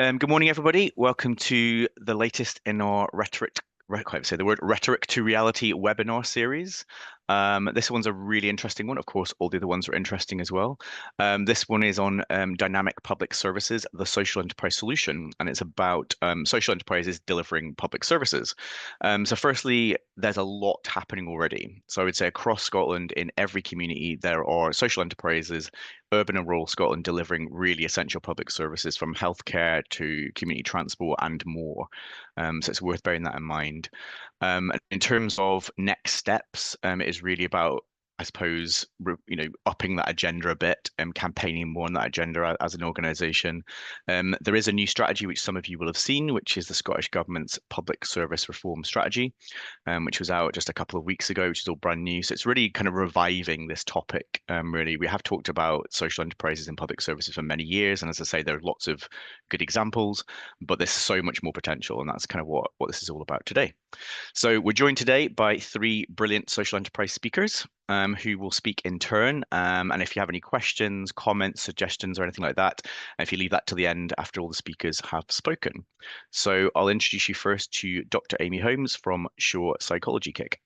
Good morning, everybody. Welcome to the latest in our can't say the word Rhetoric to Reality webinar series. This one's a really interesting one. Of course, all the other ones are interesting as well. This one is on dynamic public services, the social enterprise solution, and it's about social enterprises delivering public services. So firstly, there's a lot happening already. So I would say across Scotland, in every community, there are social enterprises, urban and rural Scotland, delivering really essential public services from healthcare to community transport and more. So it's worth bearing that in mind. In terms of next steps, it is really about, I suppose, upping that agenda a bit and campaigning more on that agenda as an organisation. There is a new strategy which some of you will have seen, which is the Scottish Government's Public Service Reform Strategy, which was out just a couple of weeks ago, which is all brand new. So it's really kind of reviving this topic. Really, we have talked about social enterprises and public services for many years, and as I say, there are lots of good examples, but there's so much more potential, and that's kind of what this is all about today. So we're joined today by three brilliant social enterprise speakers who will speak in turn. And if you have any questions, comments, suggestions, or anything like that, if you leave that to the end after all the speakers have spoken. So I'll introduce you first to Dr. Amy Holmes from Shore Psychology CIC.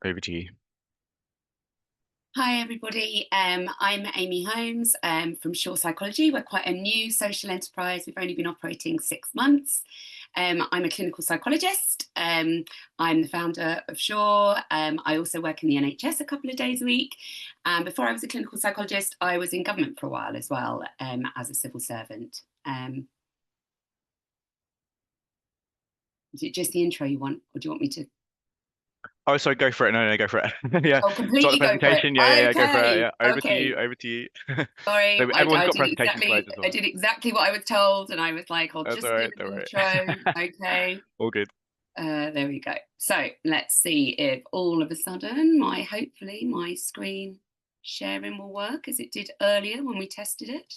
Over to you. Hi everybody, I'm Amy Holmes from Shore Psychology. We're quite a new social enterprise. We've only been operating 6 months. I'm a clinical psychologist. I'm the founder of Shore. I also work in the NHS a couple of days a week. Before I was a clinical psychologist, I was in government for a while as well as a civil servant. Is it just the intro you want, or do you want me to? Oh, sorry, go for it. No, go for it. Yeah. Oh, completely go for it. Yeah, go for it. Okay. Yeah. Over to Okay. you. Over to you. Sorry, So everyone's got presentation slides as well. I did exactly what I was told, and I was like, I'll That's just all right. give Don't an worry. intro. Okay. All good. There we go. So let's see if all of a sudden hopefully my screen sharing will work as it did earlier when we tested it.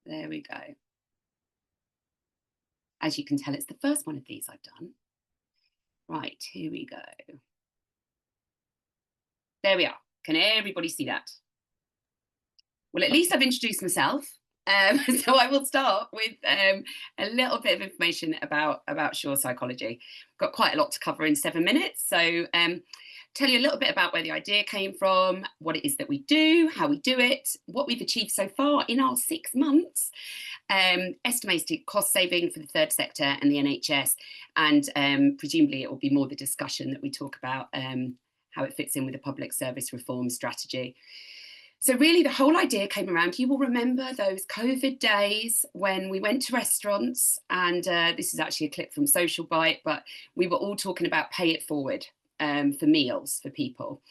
There we go. As you can tell, it's the first one of these I've done. Right, here we go. There we are. Can everybody see that? Well, at least I've introduced myself. So I will start with a little bit of information about Shore Psychology. Got quite a lot to cover in 7 minutes. So tell you a little bit about where the idea came from, what it is that we do, how we do it, what we've achieved so far in our 6 months, estimated cost saving for the third sector and the NHS, and presumably it will be more the discussion that we talk about how it fits in with the public service reform strategy. So really the whole idea came around, you will remember those COVID days when we went to restaurants, and this is actually a clip from Social Bite, but we were all talking about pay it forward for meals for people.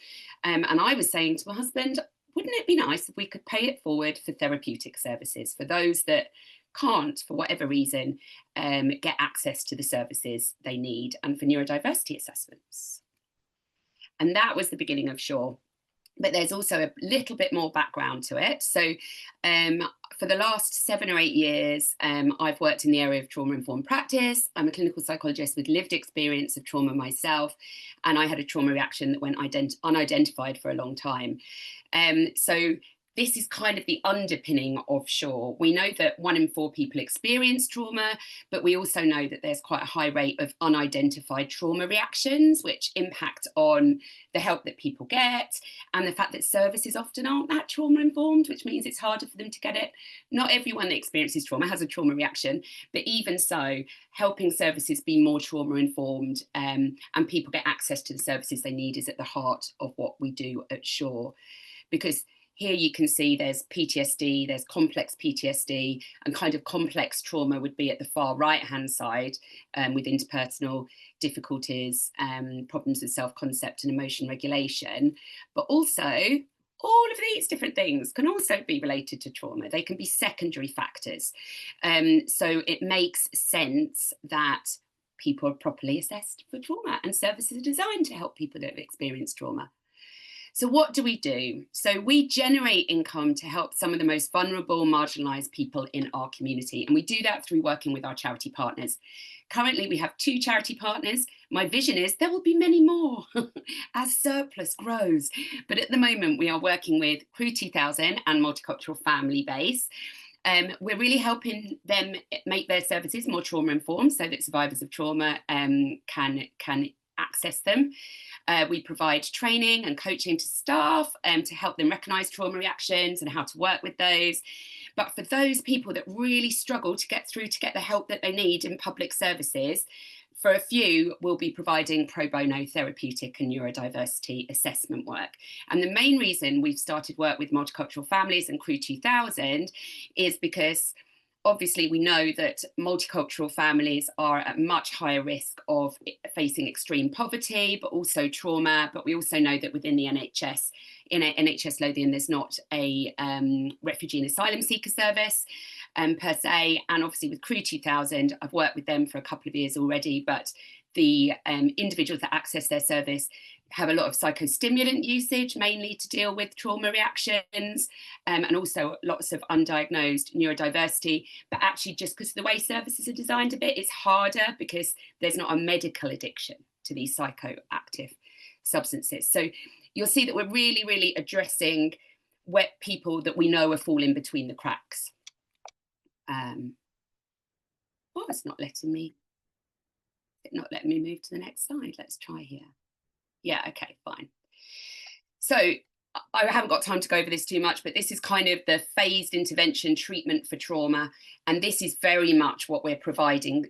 And I was saying to my husband, wouldn't it be nice if we could pay it forward for therapeutic services, for those that can't, for whatever reason, get access to the services they need, and for neurodiversity assessments. And that was the beginning of Shore. But there's also a little bit more background to it. So for the last 7 or 8 years, I've worked in the area of trauma-informed practice. I'm a clinical psychologist with lived experience of trauma myself, and I had a trauma reaction that went unidentified for a long time. So this is kind of the underpinning of Shore. We know that 1 in 4 people experience trauma, but we also know that there's quite a high rate of unidentified trauma reactions, which impact on the help that people get, and the fact that services often aren't that trauma informed, which means it's harder for them to get it. Not everyone that experiences trauma has a trauma reaction, but even so, helping services be more trauma informed and people get access to the services they need is at the heart of what we do at Shore. Because here you can see there's PTSD, there's complex PTSD, and kind of complex trauma would be at the far right-hand side with interpersonal difficulties, problems with self-concept and emotion regulation. But also, all of these different things can also be related to trauma. They can be secondary factors. So it makes sense that people are properly assessed for trauma, and services are designed to help people that have experienced trauma. So what do? So we generate income to help some of the most vulnerable, marginalised people in our community. And we do that through working with our charity partners. Currently, we have 2 charity partners. My vision is there will be many more as surplus grows. But at the moment, we are working with Crew 2000 and Multicultural Family Base. We're really helping them make their services more trauma informed so that survivors of trauma can access them. We provide training and coaching to staff to help them recognise trauma reactions and how to work with those. But for those people that really struggle to get through to get the help that they need in public services, for a few, we'll be providing pro bono therapeutic and neurodiversity assessment work. And the main reason we've started work with multicultural families and Crew 2000 is because obviously we know that multicultural families are at much higher risk of facing extreme poverty, but also trauma. But we also know that within the NHS, in NHS Lothian, there's not a refugee and asylum seeker service per se. And obviously with Crew 2000, I've worked with them for a couple of years already, but the individuals that access their service have a lot of psychostimulant usage, mainly to deal with trauma reactions, and also lots of undiagnosed neurodiversity. But actually, just because of the way services are designed a bit, it's harder because there's not a medical addiction to these psychoactive substances. So you'll see that we're really, really addressing wet people that we know are falling between the cracks. Oh, it's not letting me move to the next slide. Let's try here. Yeah, okay, fine. So I haven't got time to go over this too much, but this is kind of the phased intervention treatment for trauma. And this is very much what we're providing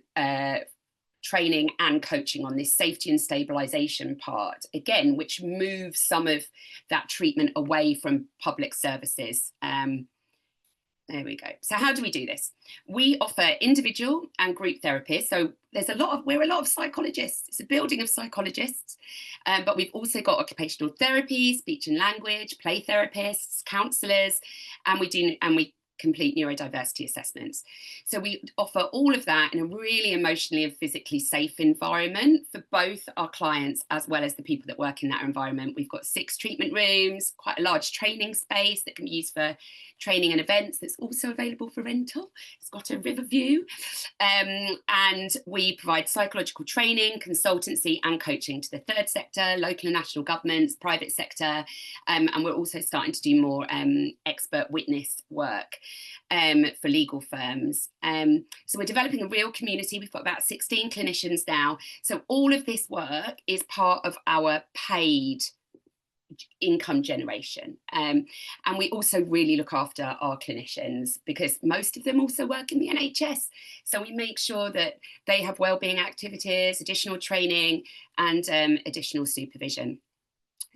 training and coaching on, this safety and stabilisation part, again, which moves some of that treatment away from public services. There we go. So how do we do this? We offer individual and group therapies. So we're a lot of psychologists. It's a building of psychologists, but we've also got occupational therapy, speech and language, play therapists, counsellors, and we complete neurodiversity assessments. So we offer all of that in a really emotionally and physically safe environment for both our clients as well as the people that work in that environment. We've got 6 treatment rooms, quite a large training space that can be used for training and events that's also available for rental. It's got a river view. And we provide psychological training, consultancy and coaching to the third sector, local and national governments, private sector, and we're also starting to do more expert witness work for legal firms. So we're developing a real community. We've got about 16 clinicians now. So all of this work is part of our paid income generation. And we also really look after our clinicians because most of them also work in the NHS. So we make sure that they have wellbeing activities, additional training and additional supervision.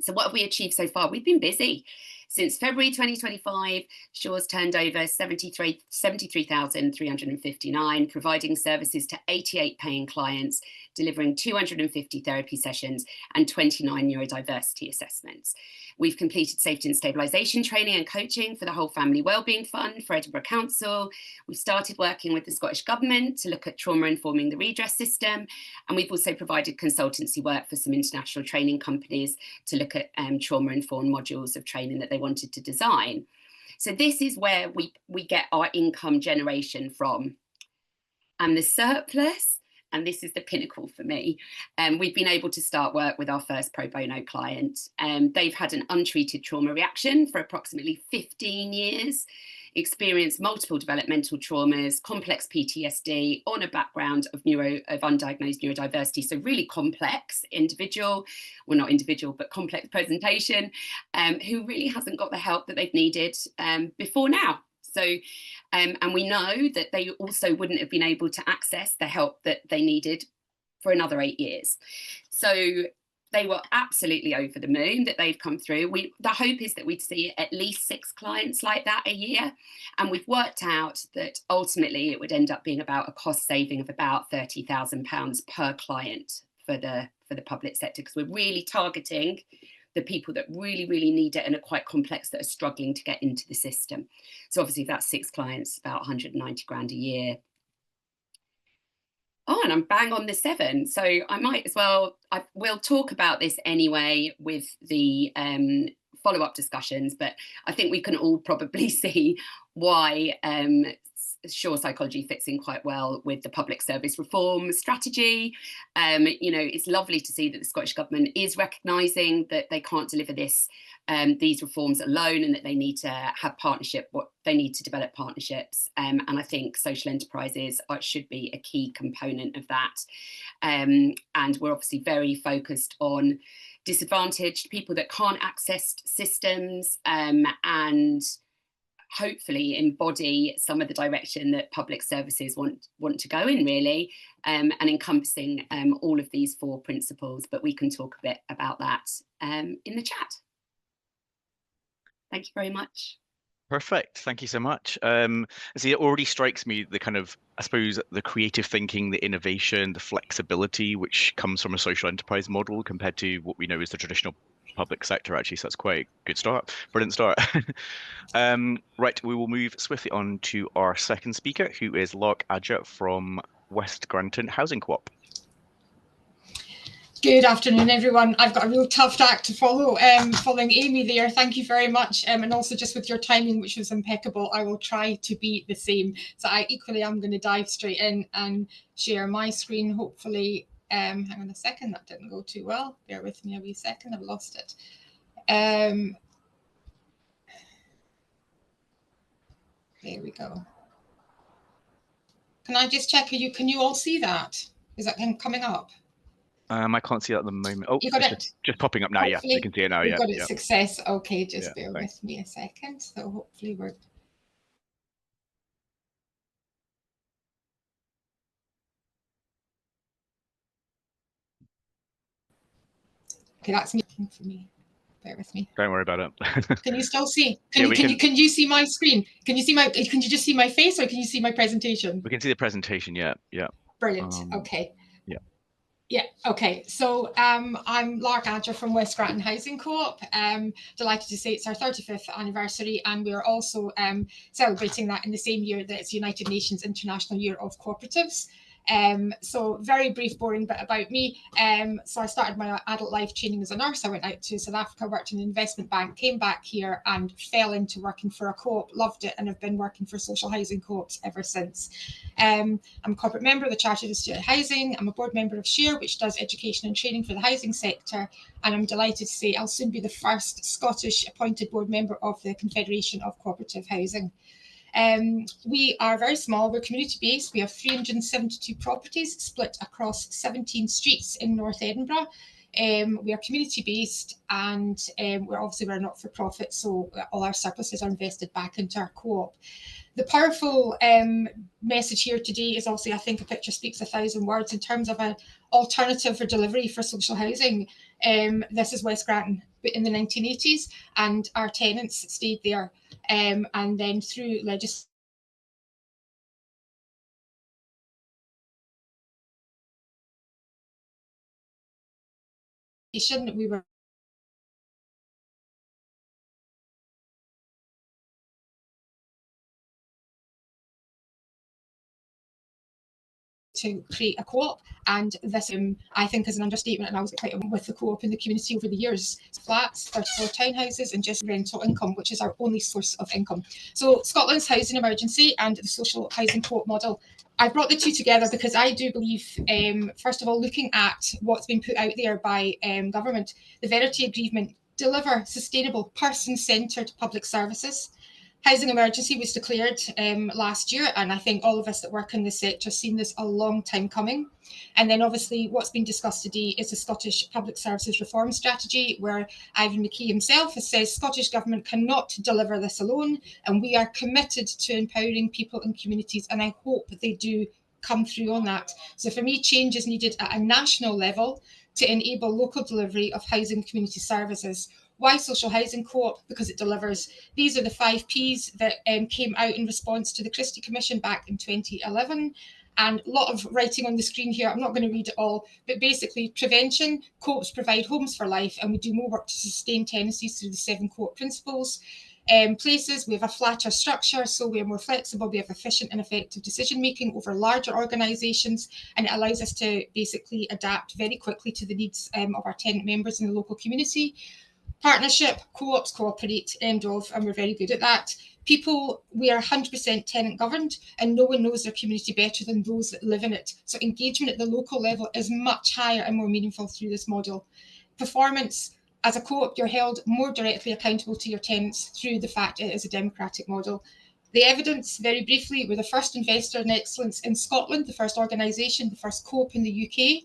So what have we achieved so far? We've been busy. Since February 2025, Shore's turned over 73,359, providing services to 88 paying clients, delivering 250 therapy sessions and 29 neurodiversity assessments. We've completed safety and stabilisation training and coaching for the whole Family Wellbeing Fund for Edinburgh Council. We've started working with the Scottish Government to look at trauma informing the redress system. And we've also provided consultancy work for some international training companies to look at trauma informed modules of training that they wanted to design. So this is where we get our income generation from. And the surplus, and this is the pinnacle for me, we've been able to start work with our first pro bono client. They've had an untreated trauma reaction for approximately 15 years, experienced multiple developmental traumas, complex PTSD on a background of undiagnosed neurodiversity. So really complex individual, well, not individual, but complex presentation, who really hasn't got the help that they've needed before now. So, and we know that they also wouldn't have been able to access the help that they needed for another 8 years. So they were absolutely over the moon that they've come through. The hope is that we'd see at least 6 clients like that a year. And we've worked out that ultimately it would end up being about a cost saving of about £30,000 per client for the public sector, because we're really targeting the people that really, really need it and are quite complex, that are struggling to get into the system. So obviously if that's 6 clients, about 190 grand a year. Oh, and I'm bang on the 7. So I might as well, we'll talk about this anyway with the follow-up discussions, but I think we can all probably see why Shore Psychology fits in quite well with the public service reform strategy. You know, it's lovely to see that the Scottish Government is recognising that they can't deliver these reforms alone, and that they need to have they need to develop partnerships. And I think social enterprises should be a key component of that. And we're obviously very focused on disadvantaged people that can't access systems, and hopefully embody some of the direction that public services want to go in, really, and encompassing all of these 4 principles. But we can talk a bit about that in the chat. Thank you very much. Perfect. Thank you so much. See, it already strikes me the kind of, I suppose, the creative thinking, the innovation, the flexibility, which comes from a social enterprise model compared to what we know as the traditional public sector, actually. So that's quite a good start. Brilliant start. Right, we will move swiftly on to our second speaker, who is Larke Adger from West Granton Housing Co-op. Good afternoon, everyone. I've got a real tough act to follow, following Amy there. Thank you very much. And also just with your timing, which was impeccable, I will try to be the same. So I equally am going to dive straight in and share my screen, hopefully. Hang on a second, that didn't go too well. Bear with me a wee second, I've lost it. There we go. Can I just check, can you all see that? Is that coming up? I can't see that at the moment. Oh, you got it. Just popping up now. Hopefully, yeah, I can see it now. We've got it. Success. Okay, just bear thanks. with me a second. So hopefully we're. Okay, that's me for me. Bear with me. Don't worry about it. Can you still see? Can you see my screen? Can you just see my face, or can you see my presentation? We can see the presentation. Yeah. Brilliant. Okay. Yeah. Okay. So I'm Larke Adger from West Granton Housing Co-op. Delighted to say it's our 35th anniversary, and we are also celebrating that in the same year that it's United Nations International Year of Cooperatives. So very brief, boring bit about me. So I started my adult life training as a nurse. I went out to South Africa, worked in an investment bank, came back here and fell into working for a co-op, loved it, and have been working for social housing co-ops ever since. I'm a corporate member of the Chartered Institute of Housing. I'm a board member of Shore, which does education and training for the housing sector. And I'm delighted to say I'll soon be the first Scottish appointed board member of the Confederation of Cooperative Housing. We are very small. We're community based. We have 372 properties split across 17 streets in North Edinburgh. We are community based, and we're not for profit, so all our surpluses are invested back into our co-op. The powerful message here today is obviously, I think a picture speaks 1,000 words in terms of an alternative for delivery for social housing. This is West Granton in the 1980s, and our tenants stayed there. And then through legislation, we were to create a co-op, and this I think is an understatement, and I was quite with the co-op in the community over the years. Flats, 34 townhouses, and just rental income, which is our only source of income. So Scotland's housing emergency and the social housing co-op model, I brought the two together because I do believe, first of all, looking at what's been put out there by government, the Verity Agreement, deliver sustainable, person-centred public services. Housing emergency was declared last year, and I think all of us that work in this sector have seen this a long time coming. And then obviously what's been discussed today is the Scottish Public Services Reform Strategy, where Ivan McKee himself has said Scottish Government cannot deliver this alone, and we are committed to empowering people and communities, and I hope they do come through on that. So for me, change is needed at a national level to enable local delivery of housing community services. Why social housing co-op? Because it delivers. These are the 5 Ps that came out in response to the Christie Commission back in 2011. And a lot of writing on the screen here. I'm not going to read it all, but basically prevention, co-ops provide homes for life, and we do more work to sustain tenancies through the 7 co-op principles. Places, we have a flatter structure, so we are more flexible, we have efficient and effective decision making over larger organisations, and it allows us to basically adapt very quickly to the needs of our tenant members in the local community. Partnership, co-ops cooperate, end of, and we're very good at that. People, we are 100% tenant governed, and no one knows their community better than those that live in it. So engagement at the local level is much higher and more meaningful through this model. Performance, as a co-op, you're held more directly accountable to your tenants through the fact it is a democratic model. The evidence, very briefly, we're the first investor in excellence in Scotland, the first organisation, the first co-op in the UK.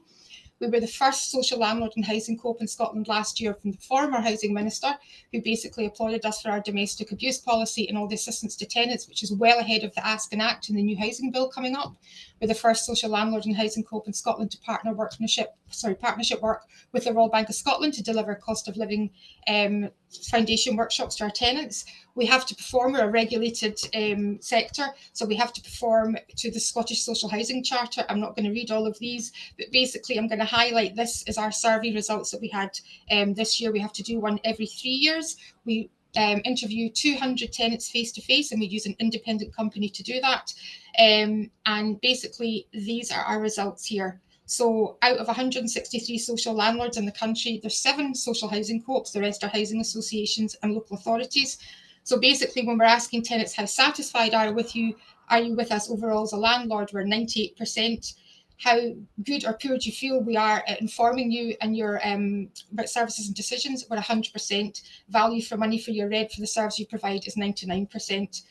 We were the first social landlord and housing co-op in Scotland last year from the former housing minister, who basically applauded us for our domestic abuse policy and all the assistance to tenants, which is well ahead of the Ask and Act in the new housing bill coming up. We're the first social landlord and housing co-op in Scotland to partnership work with the Royal Bank of Scotland to deliver cost of living foundation workshops to our tenants. We have to perform, we're a regulated sector, so we have to perform to the Scottish Social Housing Charter. I'm not going to read all of these, but basically I'm going to highlight this as our survey results that we had this year. We have to do one every 3 years. We interview 200 tenants face-to-face, and we use an independent company to do that. And basically, these are our results here. So out of 163 social landlords in the country, there's 7 social housing co-ops, the rest are housing associations and local authorities. So basically, when we're asking tenants how satisfied are you with us overall as a landlord, we're 98%. How good or poor do you feel we are at informing you and your about services and decisions? We're 100%. Value for money for your rent for the service you provide is 99%.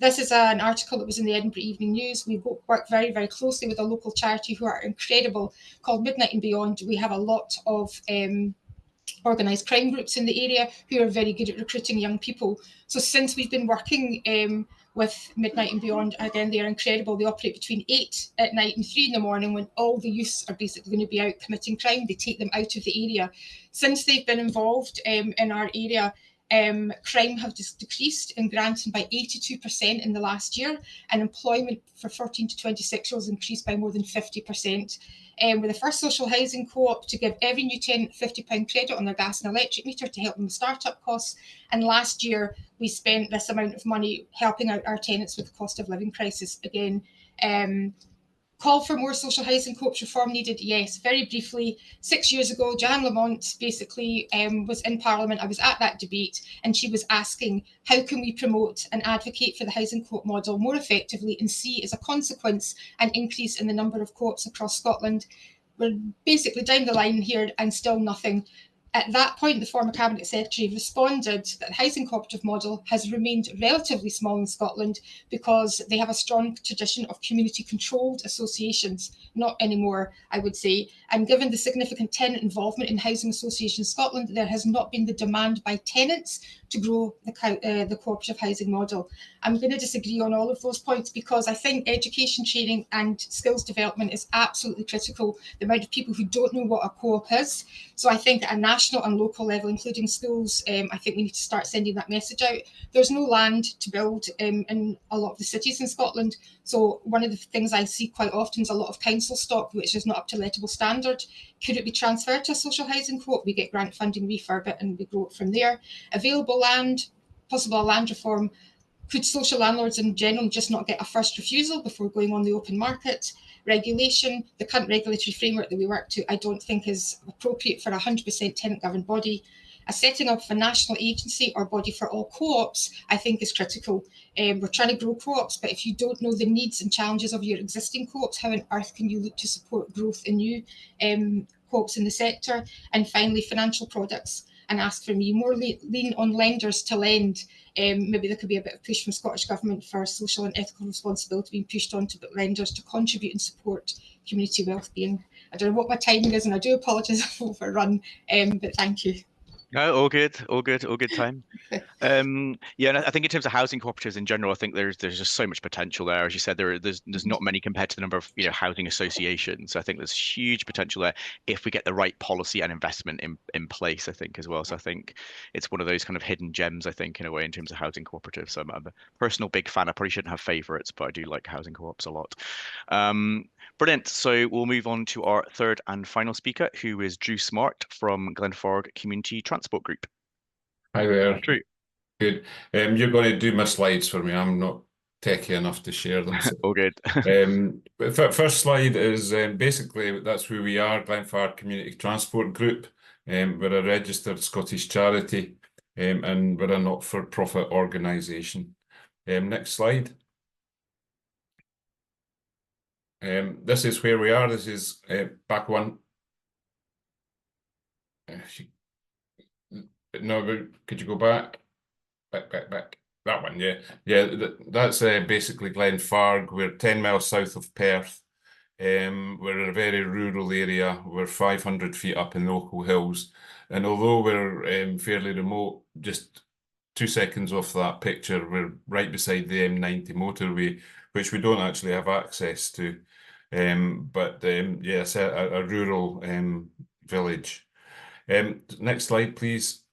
This is an article that was in the Edinburgh Evening News. We work very, very closely with a local charity who are incredible, called Midnight and Beyond. We have a lot of organised crime groups in the area who are very good at recruiting young people. So since we've been working with Midnight and Beyond, again, they're incredible. They operate between 8 at night and 3 in the morning when all the youths are basically going to be out committing crime. They take them out of the area. Since they've been involved in our area, crime have decreased in Granton by 82% in the last year, and employment for 14 to 26-year-olds increased by more than 50%. We're the first social housing co-op to give every new tenant £50 credit on their gas and electric meter to help them with start-up costs. And last year, we spent this amount of money helping out our tenants with the cost of living crisis. Again, call for more social housing co-ops reform needed? Yes. Very briefly, 6 years ago, Jan Lamont basically was in Parliament. I was at that debate, and she was asking, how can we promote and advocate for the housing co-op model more effectively and see, as a consequence, an increase in the number of co-ops across Scotland? We're basically down the line here and still nothing. At that point, the former Cabinet Secretary responded that the housing cooperative model has remained relatively small in Scotland because they have a strong tradition of community-controlled associations. Not anymore, I would say. And given the significant tenant involvement in housing associations in Scotland, there has not been the demand by tenants to grow the cooperative housing model. I'm going to disagree on all of those points because I think education, training and skills development is absolutely critical. The amount of people who don't know what a co-op is. So I think at a national and local level, including schools, I think we need to start sending that message out. There's no land to build in a lot of the cities in Scotland. So one of the things I see quite often is a lot of council stock which is not up to lettable standard. Could it be transferred to a social housing co-op? We get grant funding, refurb it, and we grow it from there. Available land, possible land reform. Could social landlords in general just not get a first refusal before going on the open market? Regulation, the current regulatory framework that we work to, I don't think is appropriate for a 100% tenant-governed body. A setting up of a national agency or body for all co-ops, I think, is critical. We're trying to grow co-ops, but if you don't know the needs and challenges of your existing co-ops, how on earth can you look to support growth in new co-ops in the sector? And finally, financial products. And ask for me more lean on lenders to lend. Maybe there could be a bit of push from Scottish Government for social and ethical responsibility being pushed onto lenders to contribute and support community wellbeing. I don't know what my timing is, and I do apologise if I've overrun, but thank you. No, all good time. Yeah, and I think in terms of housing cooperatives in general, I think there's just so much potential there. As you said, there's not many compared to the number of housing associations. So I think there's huge potential there if we get the right policy and investment in place, I think, as well. So I think it's one of those kind of hidden gems, I think, in a way, in terms of housing cooperatives. So I'm a personal big fan. I probably shouldn't have favorites, but I do like housing co-ops a lot. Brilliant. So we'll move on to our third and final speaker, who is Drew Smart from Glenfarg Community Transport Group. Hi there. Drew. Good. You're going to do my slides for me. I'm not techie enough to share them. So. All good. First slide is basically that's who we are, Glenfarg Community Transport Group. We're a registered Scottish charity and we're a not-for-profit organisation. Next slide. This is where we are. This is back one. No, could you go back? Back. That one, yeah. Yeah, that's basically Glenfarg. We're 10 miles south of Perth. We're in a very rural area. We're 500 feet up in the Ochil Hills. And although we're fairly remote, just 2 seconds off that picture, we're right beside the M90 motorway, which we don't actually have access to. Yes, a rural village. Next slide, please.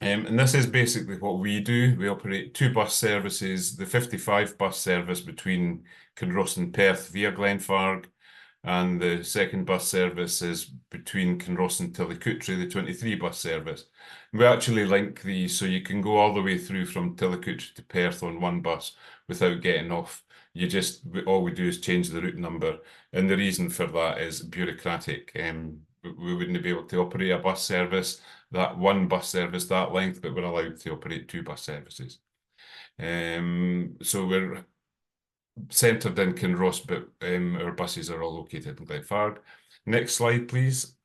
And this is basically what we do. We operate 2 bus services, the 55 bus service between Kinross and Perth via Glenfarg, and the second bus service is between Kinross and Tillicoultry, the 23 bus service. We actually link these so you can go all the way through from Tillicoultry to Perth on one bus without getting off. All we do is change the route number, and the reason for that is bureaucratic. We wouldn't be able to operate a bus service, that one bus service that length, but we're allowed to operate 2 bus services. So we're centred in Kinross, but our buses are all located in Glenfarg. Next slide, please.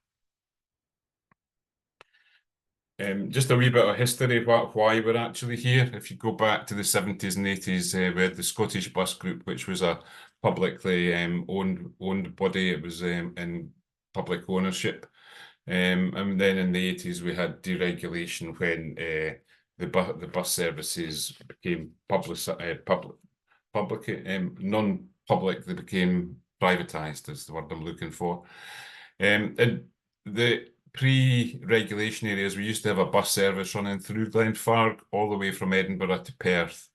Just a wee bit of history of why we're actually here. If you go back to the 70s and 80s, we had the Scottish Bus Group, which was a publicly owned body. It was in public ownership. And then in the 80s, we had deregulation when the bus services became non-public. They became privatised, is the word I'm looking for. In the pre-regulation areas, we used to have a bus service running through Glenfarg all the way from Edinburgh to Perth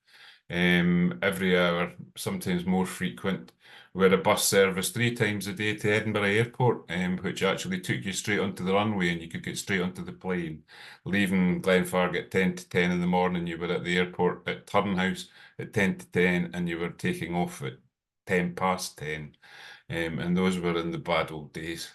every hour, sometimes more frequent. We had a bus service 3 times a day to Edinburgh Airport, which actually took you straight onto the runway and you could get straight onto the plane. Leaving Glenfarg at 10 to 10 in the morning, you were at the airport at Turnhouse at 10 to 10 and you were taking off at 10 past 10. And those were in the bad old days.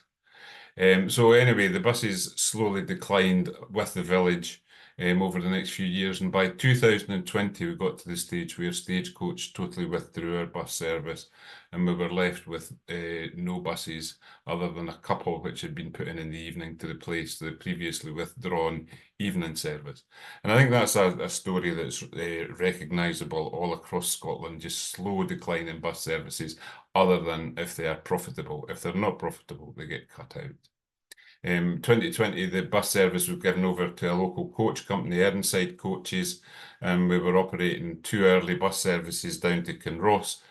So anyway, the buses slowly declined with the village over the next few years, and by 2020 we got to the stage where Stagecoach totally withdrew our bus service, and we were left with no buses other than a couple which had been put in the evening to replace the previously withdrawn evening service. And I think that's a story that's recognisable all across Scotland, just slow decline in bus services, other than if they are profitable. If they're not profitable, they get cut out. 2020, the bus service was given over to a local coach company, Ernside Coaches, and we were operating 2 early bus services down to Kinross.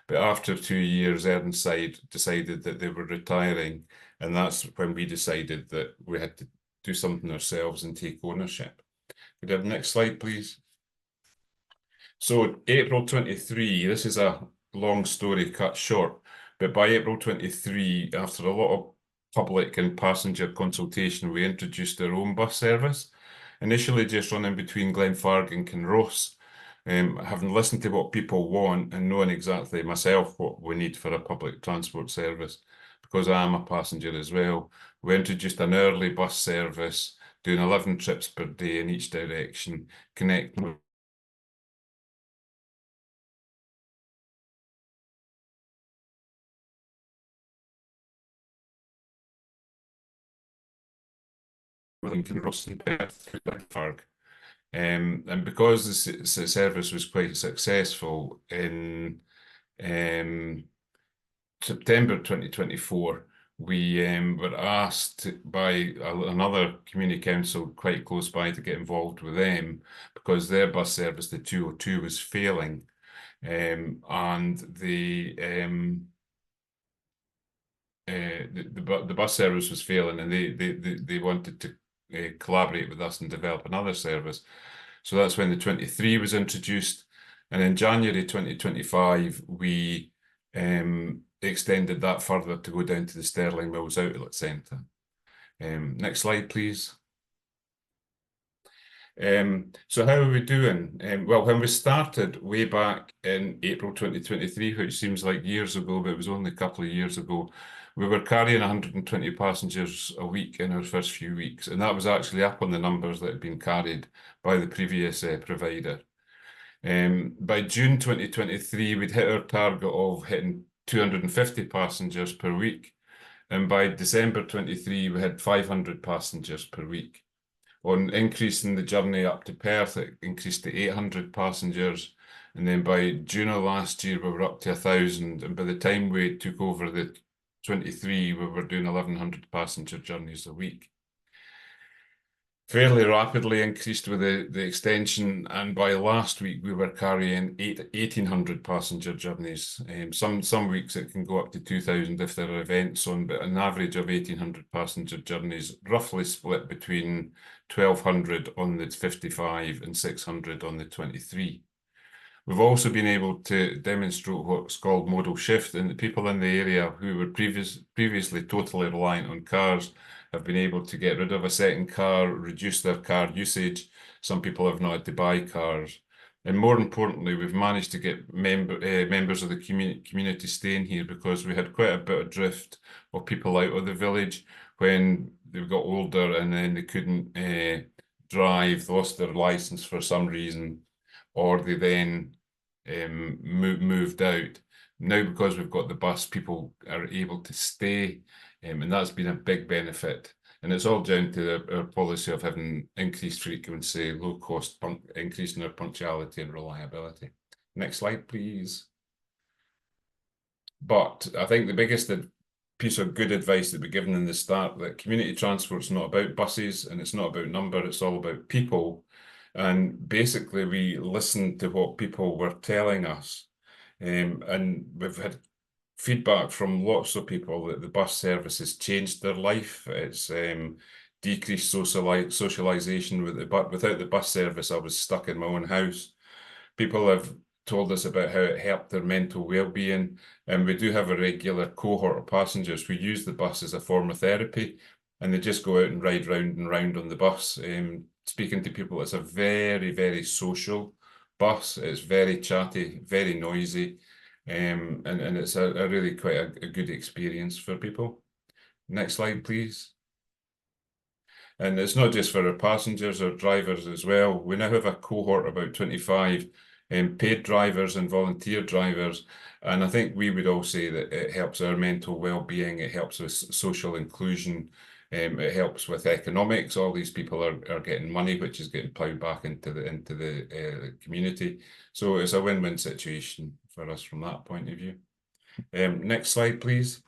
But after 2 years, Ernside decided that they were retiring, and that's when we decided that we had to do something ourselves and take ownership. Could we have the next slide, please? So April 23, this is a long story cut short, but by April 23, after a lot of public and passenger consultation, we introduced our own bus service, initially just running between Glenfarg and Kinross. Having listened to what people want and knowing exactly myself what we need for a public transport service, because I am a passenger as well, we introduced an early bus service, doing 11 trips per day in each direction, connecting Kinross and Perth through Glenfarg. And because the service was quite successful in September 2024, we were asked by another community council quite close by to get involved with them because their bus service, the 202, was failing, and the bus service was failing, and they wanted to collaborate with us and develop another service. So that's when the 23 was introduced, and in January 2025 we extended that further to go down to the Stirling Mills Outlet Centre. Next slide, please. So how are we doing? Well, when we started way back in April 2023, which seems like years ago, but it was only a couple of years ago, we were carrying 120 passengers a week in our first few weeks, and that was actually up on the numbers that had been carried by the previous provider. By June 2023, we'd hit our target of hitting 250 passengers per week. And by December 23, we had 500 passengers per week. On increasing the journey up to Perth, it increased to 800 passengers. And then by June of last year, we were up to 1,000. And by the time we took over the 23, we were doing 1,100 passenger journeys a week. Fairly rapidly increased with the extension, and by last week we were carrying 1,800 passenger journeys. Some weeks it can go up to 2,000 if there are events on, but an average of 1,800 passenger journeys, roughly split between 1,200 on the 55 and 600 on the 23. We've also been able to demonstrate what's called modal shift, and the people in the area who were previously totally reliant on cars have been able to get rid of a second car, reduce their car usage. Some people have not had to buy cars. And more importantly, we've managed to get members of the community staying here, because we had quite a bit of drift of people out of the village when they got older and then they couldn't drive, lost their license for some reason, or they then moved out. Now, because we've got the bus, people are able to stay, and that's been a big benefit. And it's all down to our policy of having increased frequency, low cost, increasing our punctuality and reliability. Next slide, please. But I think the biggest piece of good advice that we're given in the start, that community transport's not about buses and it's not about number, it's all about people. And basically we listened to what people were telling us. And we've had feedback from lots of people that the bus service has changed their life. It's decreased socialization without the bus service. I was stuck in my own house. People have told us about how it helped their mental well-being, and we do have a regular cohort of passengers who use the bus as a form of therapy, and they just go out and ride round and round on the bus. Speaking to people, it's a very, very social bus. It's very chatty, very noisy. And it's a really quite a good experience for people. Next slide, please. And it's not just for our passengers or drivers as well. We now have a cohort of about 25 paid drivers and volunteer drivers. And I think we would all say that it helps our mental well-being, it helps with social inclusion, it helps with economics. All these people are getting money, which is getting ploughed back into the community. So it's a win-win situation for us from that point of view. Next slide, please.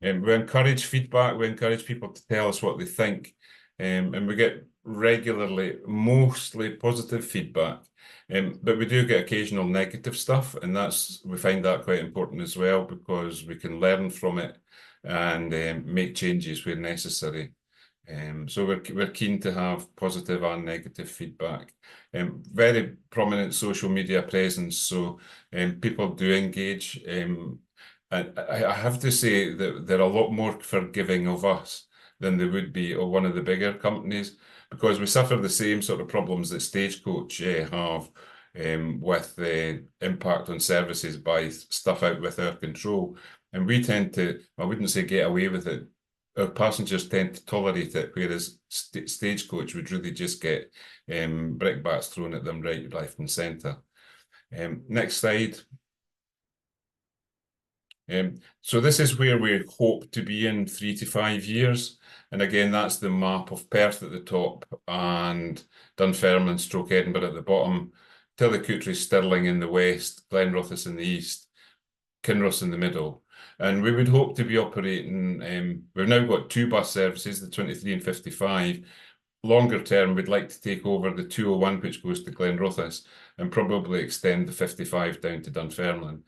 We encourage feedback. We encourage people to tell us what they think. And we get regularly, mostly positive feedback. But we do get occasional negative stuff. And we find that quite important as well, because we can learn from it and make changes where necessary. So we're keen to have positive and negative feedback. Very prominent social media presence, so people do engage. And I have to say that they're a lot more forgiving of us than they would be of one of the bigger companies, because we suffer the same sort of problems that Stagecoach have with the impact on services by stuff out with our control. And we tend to, I wouldn't say get away with it, our passengers tend to tolerate it, whereas Stagecoach would really just get brickbats thrown at them right, left and centre. Next slide. So this is where we hope to be in 3 to 5 years. And again, that's the map of Perth at the top and Dunfermline / Edinburgh at the bottom, Tillicoultry, Stirling in the west, Glenrothes in the east, Kinross in the middle. And we would hope to be operating, we've now got 2 bus services, the 23 and 55. Longer term, we'd like to take over the 201, which goes to Glenrothes, and probably extend the 55 down to Dunfermline.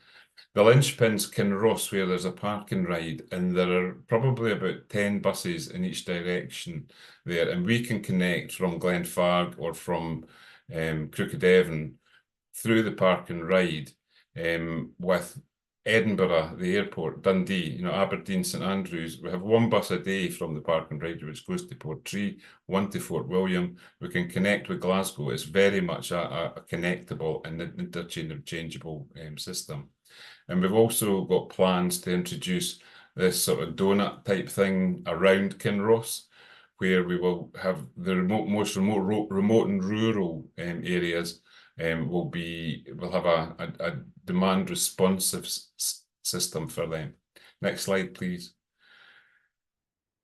The linchpin's Kinross, where there's a parking ride, and there are probably about 10 buses in each direction there, and we can connect from Glenfarg or from Crooked Devon through the parking ride with Edinburgh, the airport, Dundee, Aberdeen, St Andrews. We have 1 bus a day from the parking ride, which goes to Portree, 1 to Fort William. We can connect with Glasgow. It's very much a connectable and interchangeable system. And we've also got plans to introduce this sort of donut type thing around Kinross, where we will have the remote and rural areas we'll have a demand responsive system for them. Next slide, please.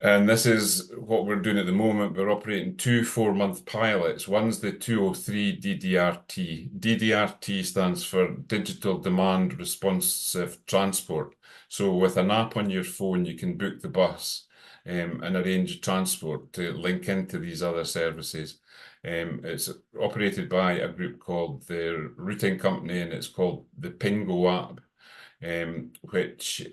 And this is what we're doing at the moment. We're operating 2 4-month pilots. One's the 203 DDRT. DDRT stands for Digital Demand Responsive Transport. So with an app on your phone, you can book the bus and arrange transport to link into these other services. It's operated by a group called the Routing Company, and it's called the Pingo app, which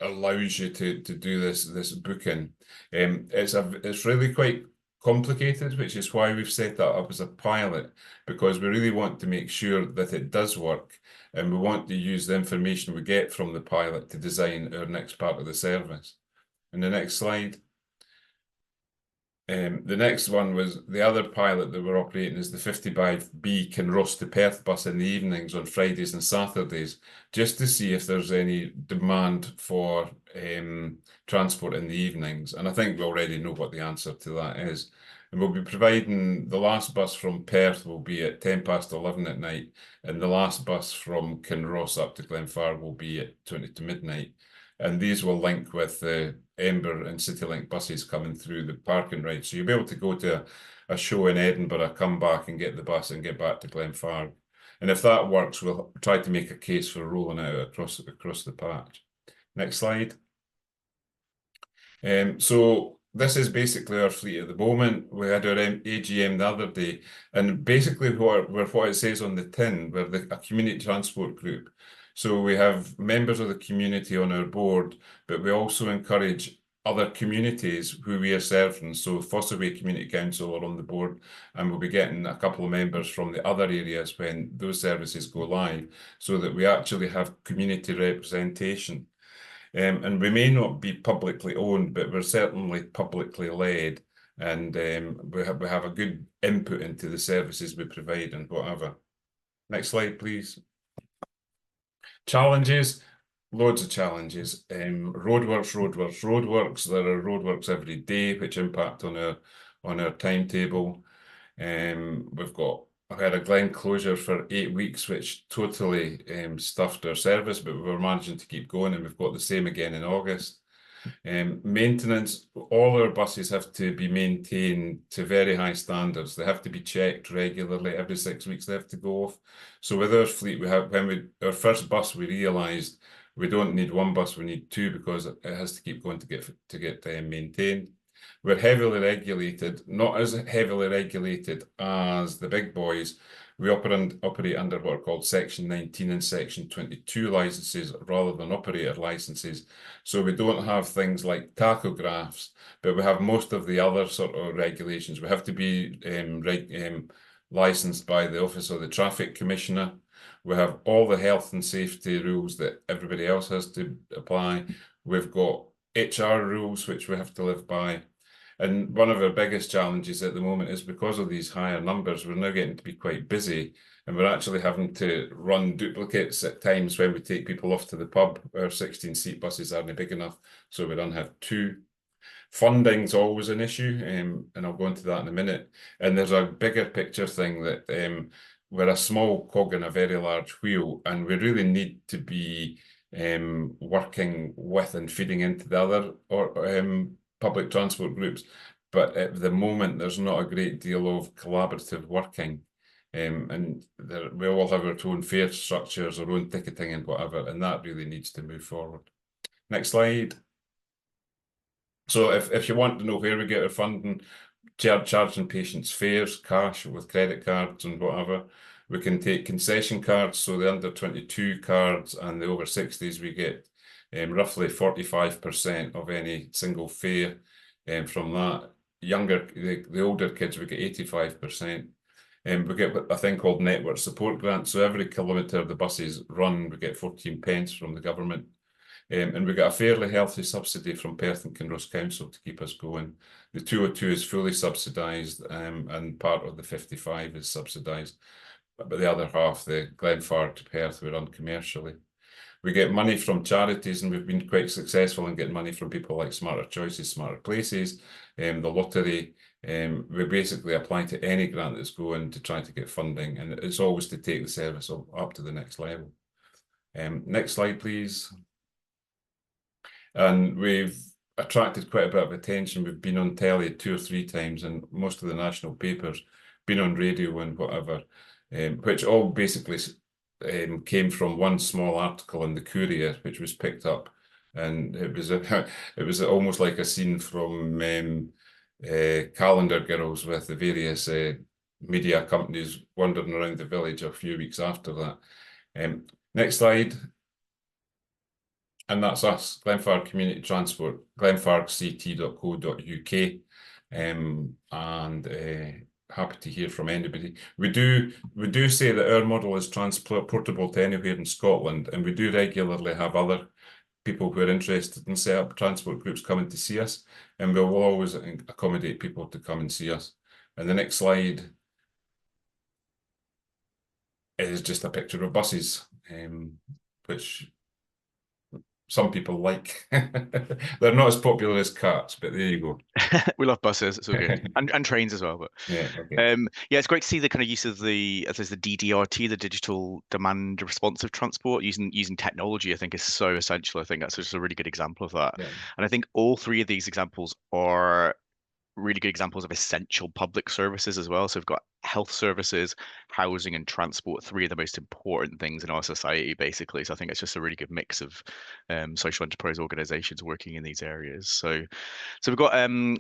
allows you to do this booking. It's really quite complicated, which is why we've set that up as a pilot, because we really want to make sure that it does work, and we want to use the information we get from the pilot to design our next part of the service. And the next slide. The next one was the other pilot that we're operating is the 55B Kinross to Perth bus in the evenings on Fridays and Saturdays, just to see if there's any demand for transport in the evenings. And I think we already know what the answer to that is. And we'll be providing the last bus from Perth will be at 11:10 at night, and the last bus from Kinross up to Glenfarg will be at 20 to midnight. And these will link with the Ember and CityLink buses coming through the parking right. So you'll be able to go to a show in Edinburgh, come back and get the bus and get back to Glenfarg. And if that works, we'll try to make a case for rolling out across the patch. Next slide. So this is basically our fleet at the moment. We had our AGM the other day, and basically what it says on the tin, we're a community transport group. So we have members of the community on our board, but we also encourage other communities who we are serving. So Fossaway Community Council are on the board, and we'll be getting a couple of members from the other areas when those services go live, so that we actually have community representation. And we may not be publicly owned, but we're certainly publicly led, and we have a good input into the services we provide and whatever. Next slide, please. Challenges, loads of challenges. Roadworks. There are roadworks every day which impact on our timetable. I've had a Glen closure for 8 weeks, which totally stuffed our service, but we were managing to keep going, and we've got the same again in August. Maintenance, all our buses have to be maintained to very high standards. They have to be checked regularly. Every 6 weeks they have to go off. So with our fleet, our first bus, we realised we don't need one bus, we need 2, because it has to keep going to get maintained. We're heavily regulated, not as heavily regulated as the big boys. We operate under what are called Section 19 and Section 22 licenses rather than operator licenses. So we don't have things like tachographs, but we have most of the other sort of regulations. We have to be licensed by the Office of the Traffic Commissioner. We have all the health and safety rules that everybody else has to apply. We've got HR rules which we have to live by. And one of our biggest challenges at the moment is because of these higher numbers, we're now getting to be quite busy, and we're actually having to run duplicates at times when we take people off to the pub. Our 16-seat buses aren't big enough, so we don't have 2. Funding's always an issue, and I'll go into that in a minute. And there's a bigger picture thing that we're a small cog in a very large wheel, and we really need to be working with and feeding into the other public transport groups, but at the moment there's not a great deal of collaborative working, and we all have our own fare structures, our own ticketing and whatever, and that really needs to move forward. Next slide. So if you want to know where we get our funding, charging patients fares, cash with credit cards and whatever, we can take concession cards, so the under 22 cards and the over 60s, we get roughly 45% of any single fare from that. The older kids, we get 85%. We get a thing called network support grant. So every kilometre the buses run, we get 14 pence from the government. And we get a fairly healthy subsidy from Perth and Kinross Council to keep us going. The 202 is fully subsidised, and part of the 55 is subsidised. But the other half, the Glenfarg to Perth, we run commercially. We get money from charities, and we've been quite successful in getting money from people like Smarter Choices, Smarter Places, the lottery, We basically apply to any grant that's going to try to get funding, and it's always to take the service up to the next level. Next slide, please. And we've attracted quite a bit of attention. We've been on telly 2 or 3 times, and most of the national papers, been on radio and whatever, which all basically came from one small article in the Courier, which was picked up, and it was almost like a scene from Calendar Girls, with the various media companies wandering around the village a few weeks after that. Next slide. And that's us, Glenfarg Community Transport, glenfargct.co.uk, and happy to hear from anybody. We do say that our model is transportable to anywhere in Scotland, and we do regularly have other people who are interested in set up transport groups coming to see us, and we will always accommodate people to come and see us. And the next slide is just a picture of buses, which some people like. They're not as popular as cars, but there you go. We love buses, it's all good. and trains as well. But yeah, okay. Yeah, it's great to see the kind of use of the DDRT, the digital demand responsive transport, using technology. I think is so essential. I think that's just a really good example of that. Yeah. And I think all 3 of these examples are really good examples of essential public services as well. So we've got health services, housing, and transport, 3 of the most important things in our society, basically. So I think it's just a really good mix of social enterprise organizations working in these areas. So we've got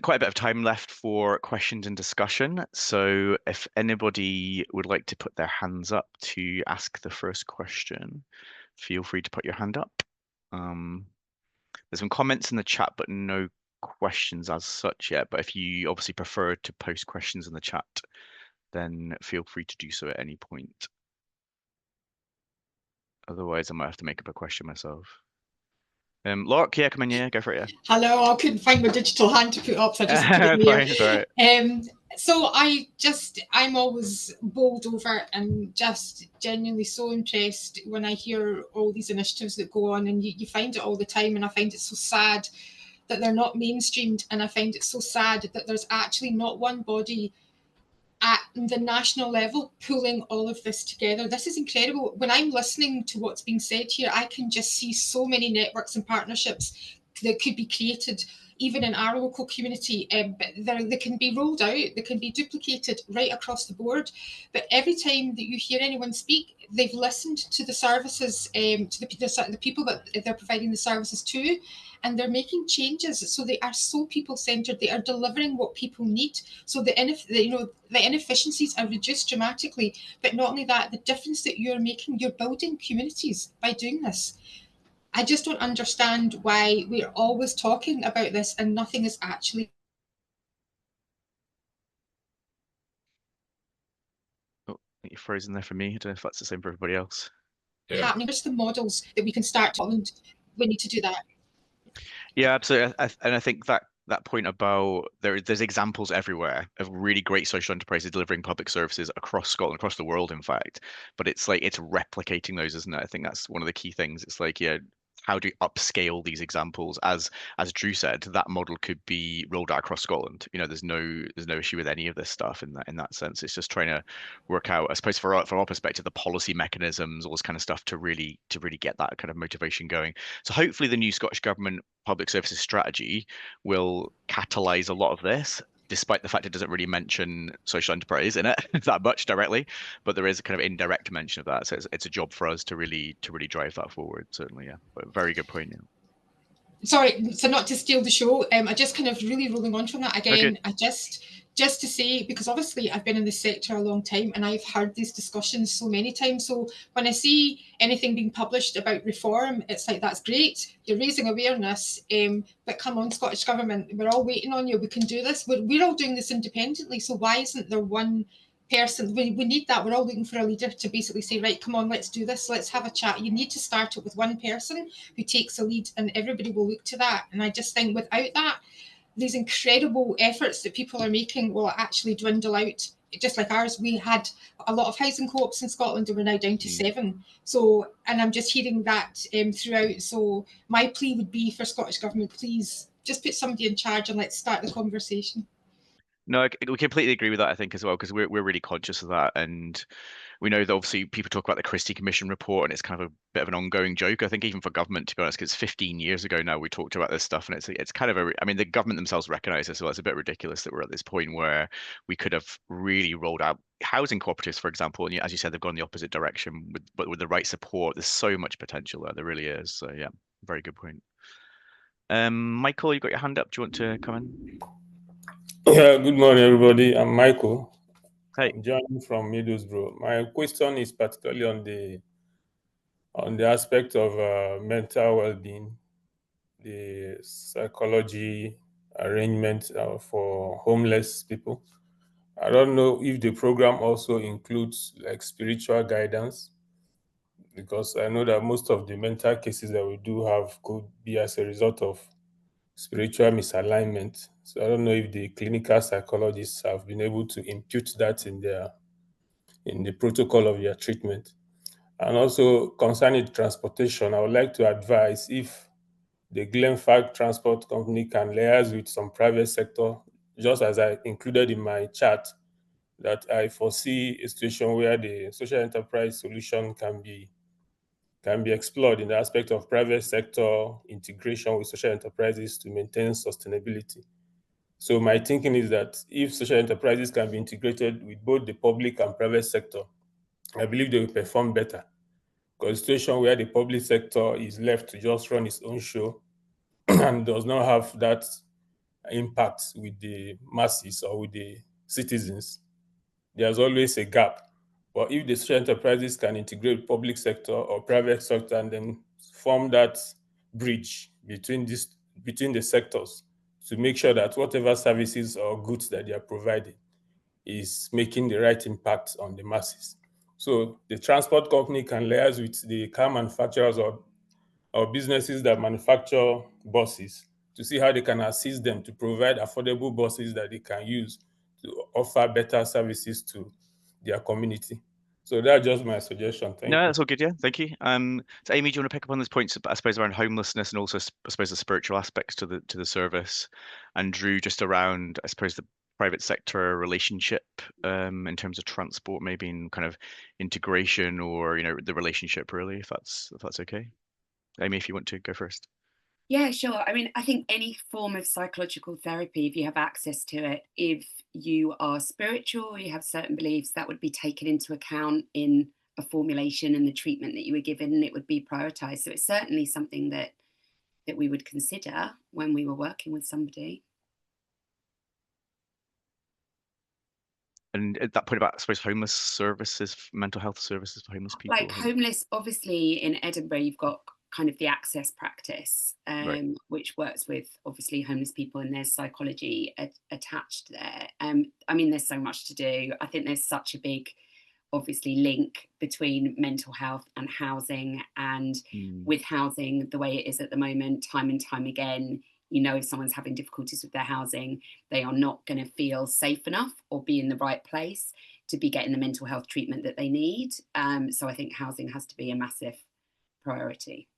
quite a bit of time left for questions and discussion. So if anybody would like to put their hands up to ask the first question, feel free to put your hand up. There's some comments in the chat, but no questions as such yet. But if you obviously prefer to post questions in the chat, then feel free to do so at any point. Otherwise, I might have to make up a question myself. Larke, yeah, come in, yeah, go for it, yeah. Hello, I couldn't find my digital hand to put up, so I just put it Fine, it's all right. So I'm always bowled over and just genuinely so impressed when I hear all these initiatives that go on, and you find it all the time, and I find it so sad that they're not mainstreamed, and I find it so sad that there's actually not one body at the national level pulling all of this together. This is incredible. When I'm listening to what's being said here, I can just see so many networks and partnerships that could be created even in our local community, but they can be rolled out, they can be duplicated right across the board. But every time that you hear anyone speak, they've listened to the services, to the people that they're providing the services to, and they're making changes. So they are so people-centered. They are delivering what people need. So the inefficiencies are reduced dramatically. But not only that, the difference that you're making, you're building communities by doing this. I just don't understand why we're always talking about this and nothing is actually. Oh, I think you're frozen there for me. I don't know if that's the same for everybody else. Happening. Just the models that we can start to, and we need to do that. Yeah, absolutely. And I think that point about there's examples everywhere of really great social enterprises delivering public services across Scotland, across the world, in fact. But it's like it's replicating those, isn't it? I think that's one of the key things. It's like, yeah, how do you upscale these examples? As Drew said, that model could be rolled out across Scotland. You know, there's no issue with any of this stuff in that sense. It's just trying to work out, I suppose, from our perspective, the policy mechanisms, all this kind of stuff to really get that kind of motivation going. So hopefully the new Scottish Government public services strategy will catalyze a lot of this, despite the fact it doesn't really mention social enterprise in it that much directly, but there is a kind of indirect mention of that. So it's a job for us to really drive that forward. Certainly, yeah. But very good point. Yeah. Sorry, so not to steal the show, I just kind of really rolling on from that again. Okay. I just to say, because obviously I've been in this sector a long time and I've heard these discussions so many times. So when I see anything being published about reform, it's like, that's great. You're raising awareness, but come on, Scottish Government, we're all waiting on you. We can do this. We're all doing this independently. So why isn't there one person? We need that. We're all looking for a leader to basically say, right, come on, let's do this. Let's have a chat. You need to start it with one person who takes a lead, and everybody will look to that. And I just think without that, these incredible efforts that people are making will actually dwindle out. Just like ours, we had a lot of housing co-ops in Scotland and we're now down to 7. So, and I'm just hearing that throughout. So my plea would be for Scottish Government, please just put somebody in charge and let's start the conversation. No, we completely agree with that, I think, as well, because we're really conscious of that. And we know that obviously people talk about the Christie Commission report, and it's kind of a bit of an ongoing joke, I think, even for government, to be honest, because it's 15 years ago now we talked about this stuff. And it's kind of I mean, the government themselves recognize this, so it's a bit ridiculous that we're at this point where we could have really rolled out housing cooperatives, for example. And as you said, they've gone the opposite direction, but with the right support, there's so much potential there. There really is. So yeah, very good point. Michael, you got your hand up. Do you want to come in? Yeah, good morning, everybody. I'm Michael. Hey. I'm joining from Middlesbrough. My question is particularly on the aspect of mental well-being, the psychology arrangement for homeless people. I don't know if the program also includes like spiritual guidance, because I know that most of the mental cases that we do have could be as a result of spiritual misalignment. So I don't know if the clinical psychologists have been able to impute that in the protocol of their treatment. And also concerning transportation, I would like to advise if the Glenfarg Transport Company can liaise with some private sector, just as I included in my chat, that I foresee a situation where the social enterprise solution can be explored in the aspect of private sector integration with social enterprises to maintain sustainability. So my thinking is that if social enterprises can be integrated with both the public and private sector, I believe they will perform better. Because a situation where the public sector is left to just run its own show and does not have that impact with the masses or with the citizens, there's always a gap. But if the social enterprises can integrate public sector or private sector and then form that bridge between the sectors to make sure that whatever services or goods that they are providing is making the right impact on the masses. So the transport company can liaise with the car manufacturers or businesses that manufacture buses to see how they can assist them to provide affordable buses that they can use to offer better services to their community. So that's just my suggestion. Thank No, you. that's all good. Yeah, thank you. So Amy, do you want to pick up on those points, I suppose, around homelessness and also, I suppose, the spiritual aspects to the service, and Drew, just around, I suppose, the private sector relationship in terms of transport, maybe in kind of integration or the relationship really, if that's okay. Amy, if you want to go first. Yeah, sure. I mean, I think any form of psychological therapy, if you have access to it, if you are spiritual, you have certain beliefs, that would be taken into account in a formulation and the treatment that you were given, and it would be prioritized. So it's certainly something that we would consider when we were working with somebody. And at that point about, I suppose, homeless services, mental health services for homeless people. Like homeless, obviously in Edinburgh, you've got kind of the access practice, Right. which works with obviously homeless people, and there's psychology attached there. I mean, there's so much to do. I think there's such a big, obviously, link between mental health and housing, and with housing the way it is at the moment, time and time again, if someone's having difficulties with their housing, they are not going to feel safe enough or be in the right place to be getting the mental health treatment that they need. So I think housing has to be a massive priority.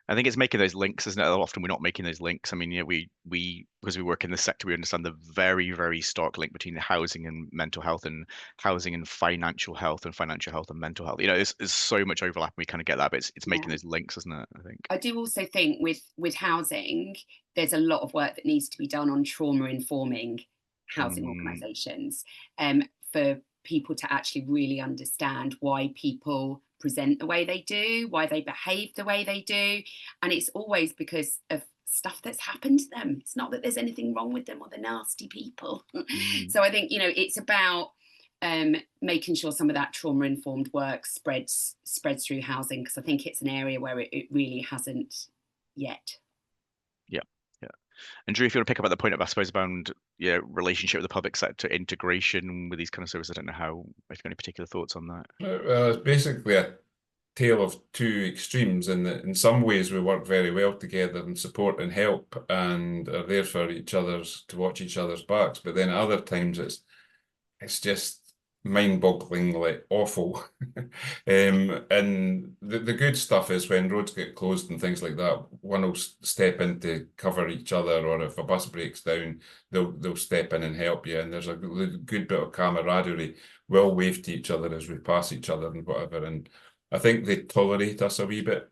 I think it's making those links, isn't it? Often we're not making those links. I mean, we because we work in this sector, we understand the very, very stark link between the housing and mental health, and housing and financial health, and financial health and mental health. There's so much overlap, and we kind of get that, but it's making those links, isn't it? I think. I do also think with housing, there's a lot of work that needs to be done on trauma informing housing organisations, for people to actually really understand why people present the way they do, why they behave the way they do. And it's always because of stuff that's happened to them. It's not that there's anything wrong with them or they're nasty people. So I think, it's about making sure some of that trauma informed work spreads through housing, because I think it's an area where it really hasn't yet. Yeah. And Drew, if you want to pick up at the point of, I suppose, around relationship with the public sector, integration with these kind of services, I don't know if you've got any particular thoughts on that. Well, it's basically a tale of two extremes, in that in some ways we work very well together and support and help and are there for each other's, to watch each other's backs, but then at other times it's just mind-bogglingly awful. And the good stuff is when roads get closed and things like that, one will step in to cover each other, or if a bus breaks down, they'll step in and help you. And there's a good bit of camaraderie. We'll wave to each other as we pass each other and whatever. And I think they tolerate us a wee bit.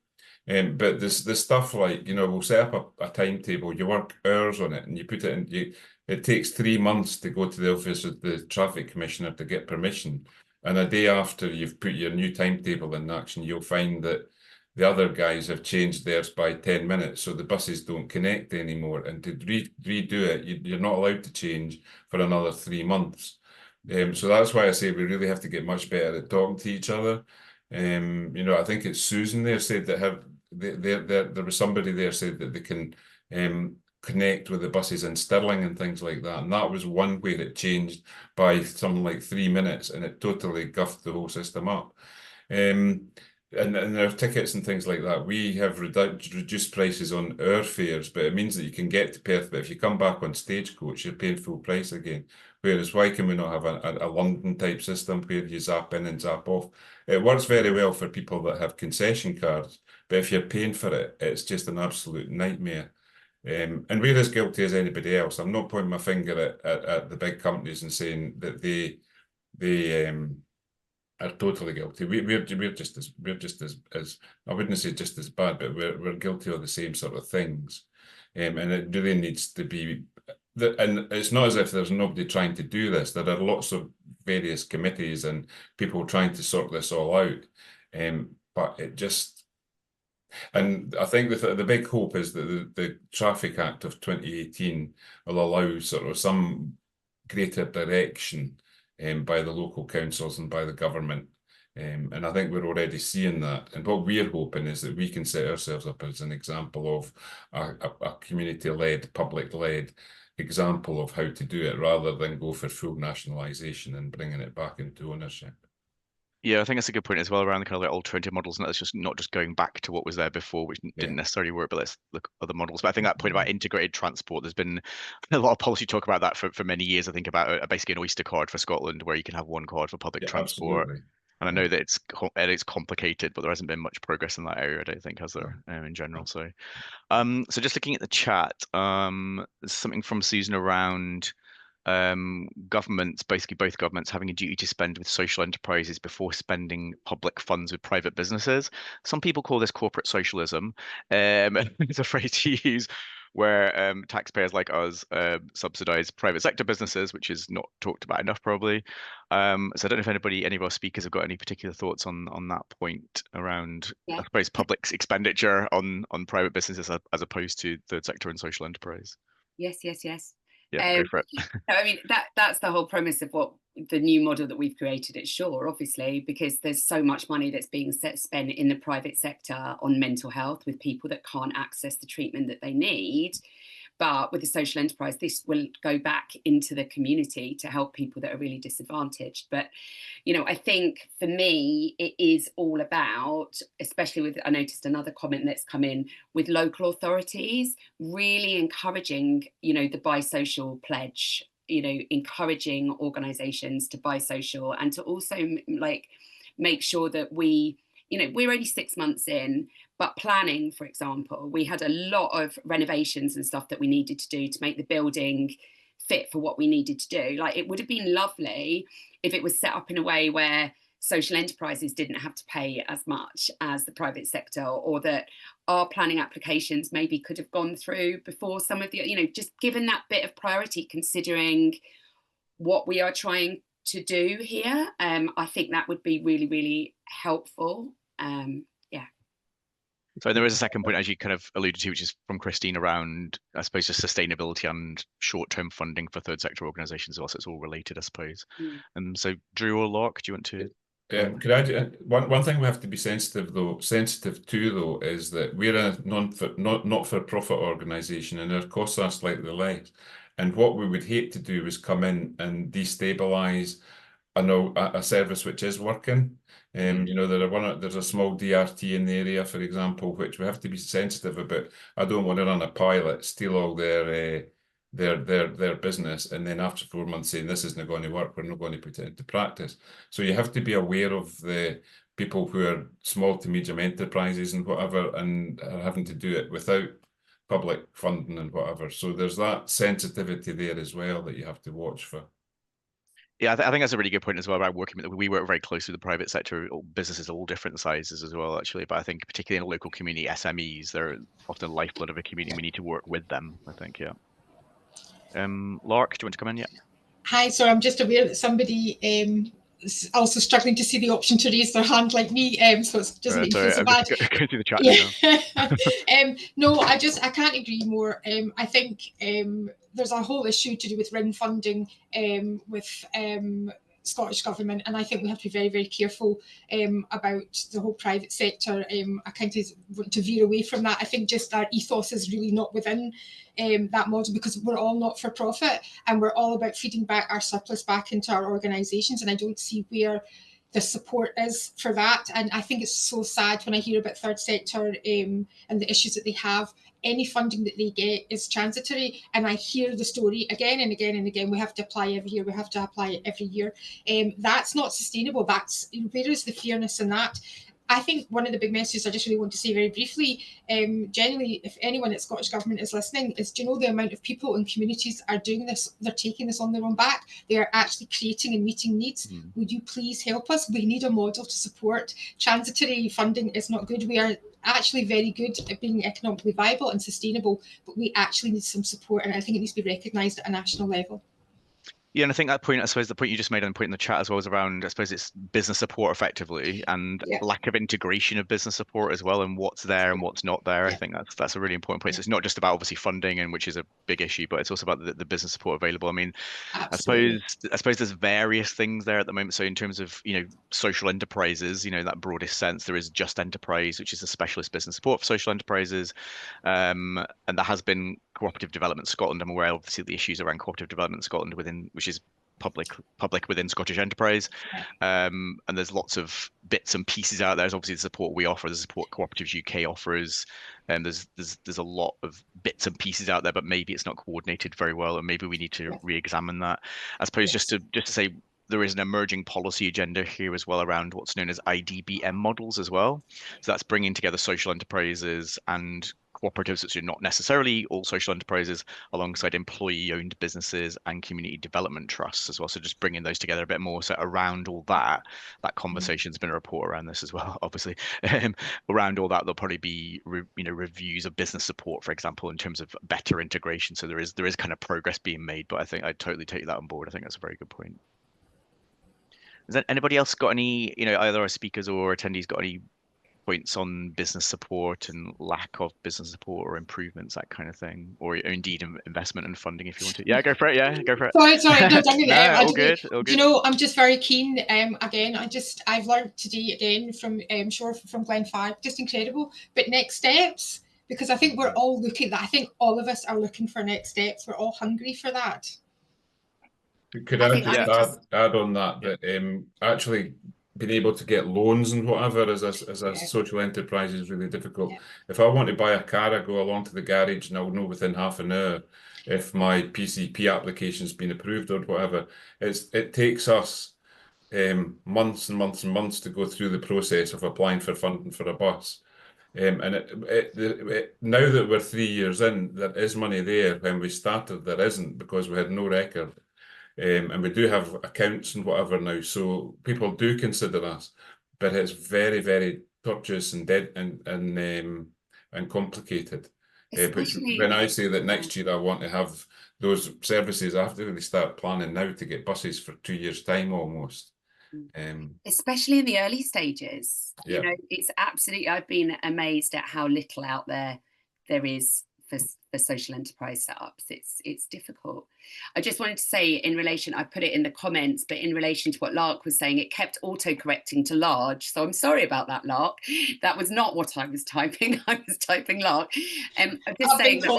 But this stuff like, we'll set up a timetable, you work hours on it and you put it in, it takes 3 months to go to the office of the traffic commissioner to get permission. And a day after you've put your new timetable in action, you'll find that the other guys have changed theirs by 10 minutes, so the buses don't connect anymore. And to redo it, you're not allowed to change for another 3 months. So that's why I say we really have to get much better at talking to each other. I think it's Susan there said that there was somebody there said that they can connect with the buses in Stirling and things like that. And that was one where it changed by something like 3 minutes, and it totally guffed the whole system up. And there are tickets and things like that. We have reduced prices on our fares, but it means that you can get to Perth. But if you come back on Stagecoach, you're paying full price again. Whereas why can we not have a London type system where you zap in and zap off? It works very well for people that have concession cards, but if you're paying for it, it's just an absolute nightmare. And we're as guilty as anybody else. I'm not pointing my finger at the big companies and saying that they are totally guilty. We're just as I wouldn't say just as bad, but we're guilty of the same sort of things. And it really needs to be. And it's not as if there's nobody trying to do this. There are lots of various committees and people trying to sort this all out. But it just. And I think the big hope is that the Traffic Act of 2018 will allow sort of some greater direction by the local councils and by the government. And I think we're already seeing that. And what we're hoping is that we can set ourselves up as an example of a community-led, public-led example of how to do it, rather than go for full nationalisation and bringing it back into ownership. Yeah, I think that's a good point as well around the kind of like alternative models, and that's just not just going back to what was there before, which didn't necessarily work, but let's look at other models. But I think that point about integrated transport, there's been a lot of policy talk about that for many years. I think about basically an Oyster card for Scotland, where you can have one card for public transport. Absolutely. And I know that it's complicated, but there hasn't been much progress in that area, I don't think, has there, in general. So just looking at the chat, there's something from Susan around governments, basically both governments, having a duty to spend with social enterprises before spending public funds with private businesses. Some people call this corporate socialism. It's a phrase to use where taxpayers like us subsidize private sector businesses, which is not talked about enough probably. So I don't know if any of our speakers have got any particular thoughts on that point around, I suppose, public expenditure on private businesses as opposed to third sector and social enterprise. Yes. Yeah, go for it. I mean, that's the whole premise of what the new model that we've created at Shore, obviously, because there's so much money that's being spent in the private sector on mental health with people that can't access the treatment that they need. But with the social enterprise, this will go back into the community to help people that are really disadvantaged. But, I think for me, it is all about, especially with, I noticed another comment that's come in, with local authorities, really encouraging, the Buy Social pledge, encouraging organisations to buy social, and to also make sure that we're only 6 months in, but planning, for example, we had a lot of renovations and stuff that we needed to do to make the building fit for what we needed to do. It would have been lovely if it was set up in a way where social enterprises didn't have to pay as much as the private sector, or that our planning applications maybe could have gone through before some of the, just given that bit of priority, considering what we are trying to do here. I think that would be really, really helpful. So there is a second point, as you kind of alluded to, which is from Christine around, I suppose, just sustainability and short-term funding for third sector organisations. Also, it's all related, I suppose. So, Drew or Larke, do you want to? Could I? One thing we have to be sensitive to though, is that we're a not-for-profit organisation, and our costs are slightly less. And what we would hate to do is come in and destabilise a service which is working. There's a small DRT in the area, for example, which we have to be sensitive about. I don't want to run a pilot, steal all their their business, and then after 4 months saying this isn't going to work, we're not going to put it into practice. So you have to be aware of the people who are small to medium enterprises and whatever, and are having to do it without public funding and whatever. So there's that sensitivity there as well that you have to watch for. Yeah, I think that's a really good point as well about working with. We work very closely with the private sector, businesses of all different sizes as well, actually. But I think particularly in local community SMEs, they're often the lifeblood of a community. We need to work with them, I think. Yeah. Larke, do you want to come in? Yeah. Hi, so I'm just aware that somebody is also struggling to see the option to raise their hand like me, so it doesn't make you feel so bad. Go through the chat. Yeah. No, I can't agree more. I think there's a whole issue to do with ring funding with Scottish Government, and I think we have to be very, very careful about the whole private sector. I kind of want to veer away from that. I think just our ethos is really not within that model, because we're all not for profit and we're all about feeding back our surplus back into our organisations, and I don't see where the support is for that. And I think it's so sad when I hear about third sector and the issues that they have. Any funding that they get is transitory, and I hear the story again and again and again. We have to apply every year. We have to apply it every year. That's not sustainable. That's, where is the fairness in that? I think one of the big messages I just really want to say very briefly, generally, if anyone at Scottish Government is listening, is, do you know the amount of people and communities are doing this? They're taking this on their own back. They are actually creating and meeting needs. Would you please help us? We need a model to support. Transitory funding is not good. We are actually very good at being economically viable and sustainable, but we actually need some support, and I think it needs to be recognised at a national level. Yeah, and I think that point, I suppose the point you just made and the point in the chat as well is around, I suppose it's business support effectively, and lack of integration of business support as well, and what's there and what's not there. I think that's a really important point. So it's not just about obviously funding, and which is a big issue, but it's also about the business support available. I mean, absolutely. I suppose there's various things there at the moment. So in terms of, social enterprises, that broadest sense, there is Just Enterprise, which is a specialist business support for social enterprises, and there has been Cooperative Development Scotland. I'm aware, obviously, the issues around Cooperative Development Scotland which is public within Scottish Enterprise, and there's lots of bits and pieces out there. There's obviously the support we offer, the support Cooperatives UK offers, and there's a lot of bits and pieces out there, but maybe it's not coordinated very well, and maybe we need to re-examine that. I suppose just to say, there is an emerging policy agenda here as well around what's known as IDBM models as well. So that's bringing together social enterprises and cooperatives, which are not necessarily all social enterprises, alongside employee-owned businesses and community development trusts as well. So just bringing those together a bit more. So around all that conversation's been a report around this as well, obviously. Around all that, there'll probably be reviews of business support, for example, in terms of better integration. So there is kind of progress being made, but I think I'd totally take that on board. I think that's a very good point. Has anybody else got any, either our speakers or attendees got any points on business support and lack of business support or improvements, that kind of thing, or indeed investment and funding, if you want to? Yeah, go for it. Yeah, go for it. Sorry, no, Duncan. All good. I'm just very keen. Again, I've learned today again from Shore, from Glenfarg, just incredible. But next steps, because I think we're all looking. I think all of us are looking for next steps. We're all hungry for that. Could I just add on that actually being able to get loans and whatever as a social enterprise is really difficult. If I want to buy a car, I go along to the garage and I'll know within half an hour if my PCP application's been approved or whatever. It takes us months and months and months to go through the process of applying for funding for a bus. And now that we're 3 years in, there is money there. When we started, there isn't, because we had no record. And we do have accounts and whatever now, so people do consider us, but it's very, very tortuous and complicated. Which, when I say that next year I want to have those services, I have to really start planning now to get buses for 2 years' time almost. Especially in the early stages. It's absolutely. I've been amazed at how little out there is for social enterprise setups. It's difficult. I just wanted to say, in relation, I put it in the comments, but in relation to what Larke was saying, it kept auto-correcting to large. So I'm sorry about that, Larke. That was not what I was typing. I was typing Larke. I'm just saying that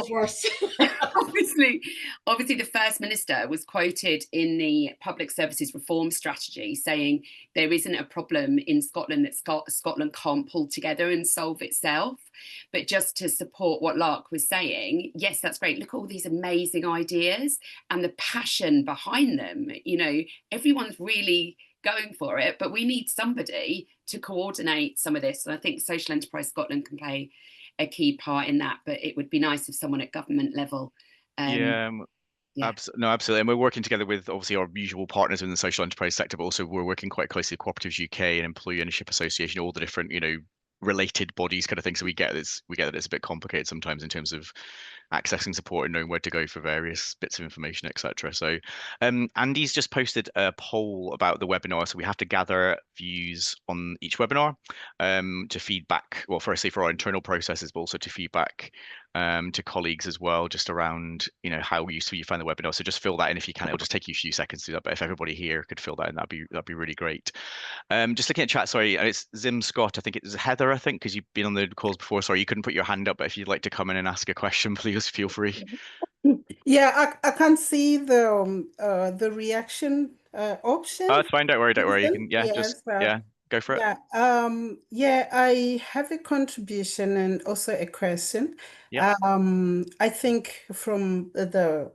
obviously the First Minister was quoted in the Public Services Reform Strategy saying there isn't a problem in Scotland that Scotland can't pull together and solve itself. But just to support what Larke was saying, saying, yes, that's great, look at all these amazing ideas and the passion behind them. You know, everyone's really going for it, but we need somebody to coordinate some of this. And I think Social Enterprise Scotland can play a key part in that, but it would be nice if someone at government level. Yeah. Yeah. No, absolutely. And we're working together with obviously our usual partners in the social enterprise sector, but also we're working quite closely with Cooperatives UK and Employee Ownership Association, all the different, related bodies kind of thing. So we get that it's a bit complicated sometimes in terms of accessing support and knowing where to go for various bits of information, etc. So Andy's just posted a poll about the webinar. So we have to gather views on each webinar to feedback, well, firstly for our internal processes, but also to feedback to colleagues as well, just around, how useful you find the webinar. So just fill that in if you can. It'll just take you a few seconds to do that, but if everybody here could fill that in, that'd be really great. Just looking at chat, sorry, it's Zim Scott. I think it's Heather, because you've been on the calls before. Sorry, you couldn't put your hand up, but if you'd like to come in and ask a question, please feel free. Yeah, I can't see the reaction option. Oh, it's fine. Don't worry. You can, go for it. Yeah, I have a contribution and also a question. Yeah. I think from the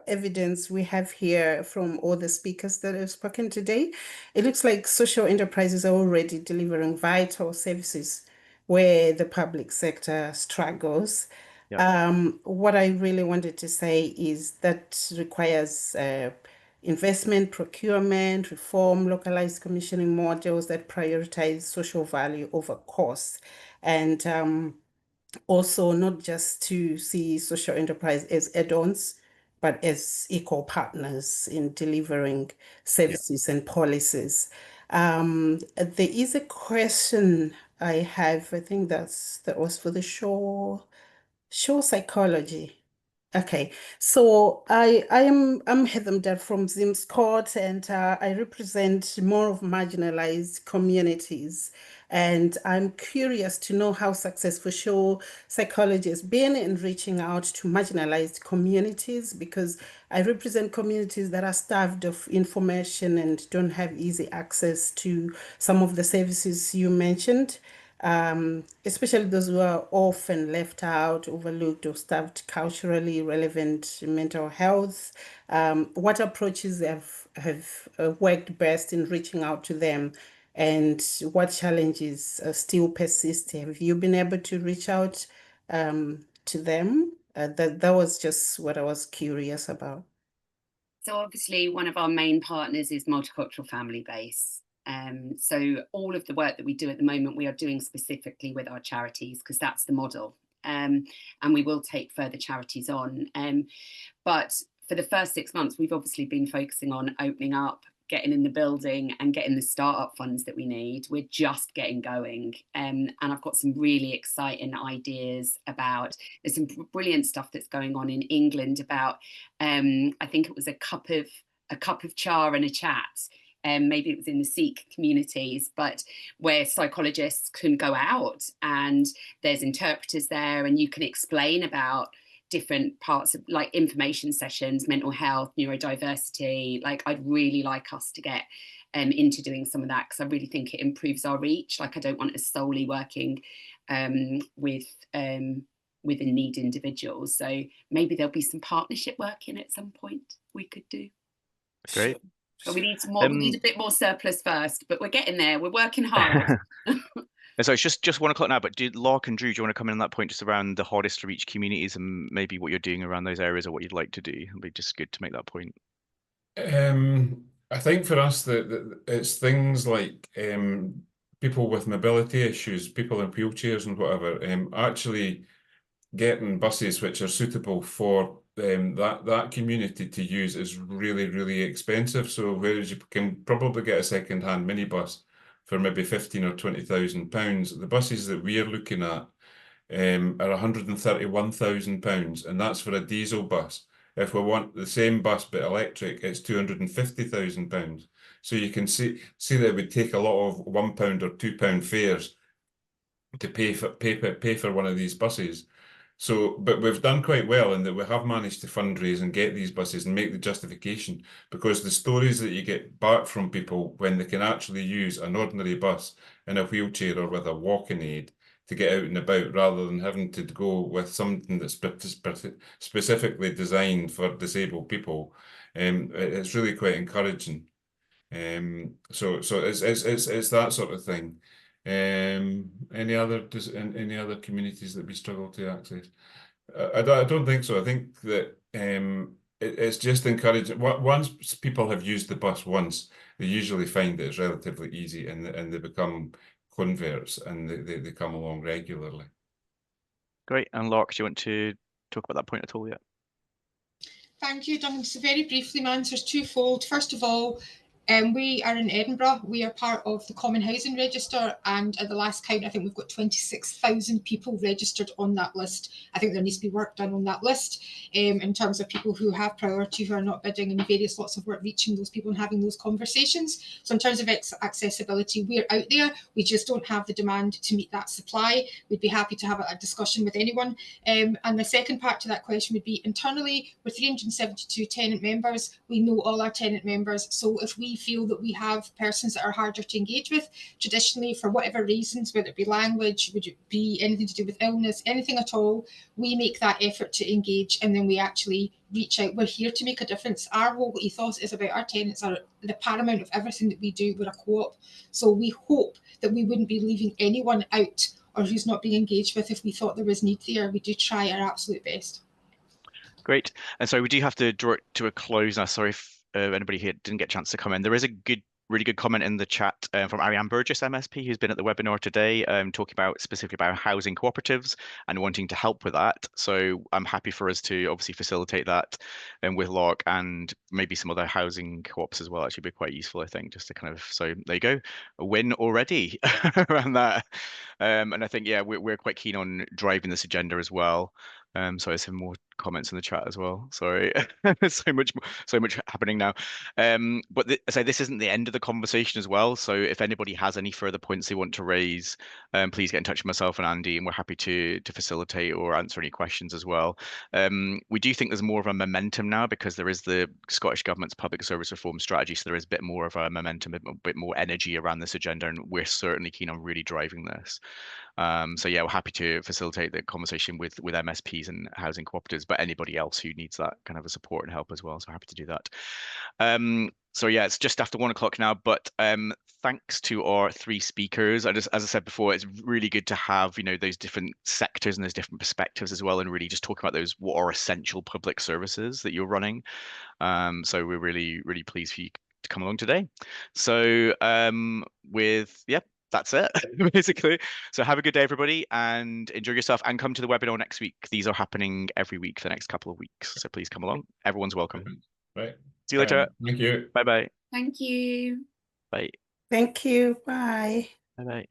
evidence we have here from all the speakers that have spoken today, it looks like social enterprises are already delivering vital services where the public sector struggles. What I really wanted to say is that requires investment, procurement, reform, localized commissioning models that prioritize social value over cost. And also not just to see social enterprise as add-ons, but as equal partners in delivering services and policies. There is a question I have, I think that was for the Shore Psychology. Okay, so I'm Heather from Zim's Court, and I represent more of marginalized communities. And I'm curious to know how successful Shore Psychology has been in reaching out to marginalized communities, because I represent communities that are starved of information and don't have easy access to some of the services you mentioned. Especially those who are often left out, overlooked, or starved culturally relevant mental health. What approaches have worked best in reaching out to them, and what challenges still persist? Have you been able to reach out to them? That was just what I was curious about. So obviously one of our main partners is Multicultural Family Base. So all of the work that we do at the moment, we are doing specifically with our charities, because that's the model. And we will take further charities on. But for the first 6 months, we've obviously been focusing on opening up, getting in the building and getting the startup funds that we need. We're just getting going. And I've got some really exciting ideas about, there's some brilliant stuff that's going on in England about, I think it was a cup of char and a chat. Maybe it was in the Sikh communities, but where psychologists can go out and there's interpreters there and you can explain about different parts of, like, information sessions, mental health, neurodiversity. Like, I'd really like us to get into doing some of that, because I really think it improves our reach. Like, I don't want us solely working with in-need individuals. So maybe there'll be some partnership working at some point we could do. Great. But we need some more. We need a bit more surplus first, but we're getting there. We're working hard. So it's just 1 o'clock now, but Larke and Drew, do you want to come in on that point, just around the hardest to reach communities and maybe what you're doing around those areas or what you'd like to do? It'd be just good to make that point. I think for us, it's things like people with mobility issues, people in wheelchairs and whatever, actually getting buses which are suitable for that community to use is really, really expensive. So whereas you can probably get a second-hand minibus for maybe £15,000 or £20,000, the buses that we're looking at are £131,000, and that's for a diesel bus. If we want the same bus but electric, it's £250,000. So you can see that it would take a lot of £1 or £2 fares to pay for one of these buses. So, but we've done quite well in that we have managed to fundraise and get these buses and make the justification, because the stories that you get back from people when they can actually use an ordinary bus in a wheelchair or with a walking aid to get out and about, rather than having to go with something that's specifically designed for disabled people. It's really quite encouraging. So it's that sort of thing. Any other communities that we struggle to access? I don't think so. I think that it's just encouraging. Once people have used the bus once, they usually find that it's relatively easy, and they become converts, and they come along regularly. Great. And Larke, do you want to talk about that point at all yet? Thank you, Duncan. So very briefly, my answer is twofold. First of all, we are in Edinburgh. We are part of the Common Housing Register, and at the last count, I think we've got 26,000 people registered on that list. I think there needs to be work done on that list in terms of people who have priority, who are not bidding, and various lots of work reaching those people and having those conversations. So in terms of accessibility, we're out there. We just don't have the demand to meet that supply. We'd be happy to have a discussion with anyone. And the second part to that question would be, internally, we're 372 tenant members. We know all our tenant members. So if we feel that we have persons that are harder to engage with, traditionally, for whatever reasons, whether it be language, would it be anything to do with illness, anything at all, we make that effort to engage, and then we actually reach out. We're here to make a difference. Our whole ethos is about our tenants are the paramount of everything that we do. We're a co-op. So we hope that we wouldn't be leaving anyone out or who's not being engaged with if we thought there was need there. We do try our absolute best. Great. And so we do have to draw it to a close now. Sorry if anybody here didn't get a chance to come in. There is a really good comment in the chat from Ariane Burgess, MSP, who's been at the webinar today, talking specifically about housing cooperatives and wanting to help with that. So I'm happy for us to obviously facilitate that with Larke, and maybe some other housing co-ops as well. Actually be quite useful, I think, just to kind of, so there you go, a win already around that. And I think, yeah, we're quite keen on driving this agenda as well. So there's some more comments in the chat as well. Sorry, there's so much happening now. But I say this isn't the end of the conversation as well. So if anybody has any further points they want to raise, please get in touch with myself and Andy, and we're happy to facilitate or answer any questions as well. We do think there's more of a momentum now because there is the Scottish Government's public service reform strategy, so there is a bit more of a momentum, a bit more energy around this agenda, and we're certainly keen on really driving this. So yeah, we're happy to facilitate the conversation with MSPs and housing cooperatives, but anybody else who needs that kind of a support and help as well. So happy to do that. So yeah, it's just after 1 o'clock now, but thanks to our three speakers. As I said before, it's really good to have, those different sectors and those different perspectives as well, and really just talk about those, what are essential public services that you're running. So we're really, really pleased for you to come along today. So that's it, basically. So have a good day, everybody, and enjoy yourself, and come to the webinar next week. These are happening every week for the next couple of weeks. So please come along. Everyone's welcome. Right. See you later. Thank you. Bye-bye. Thank you. Bye. Thank you. Bye. Bye-bye.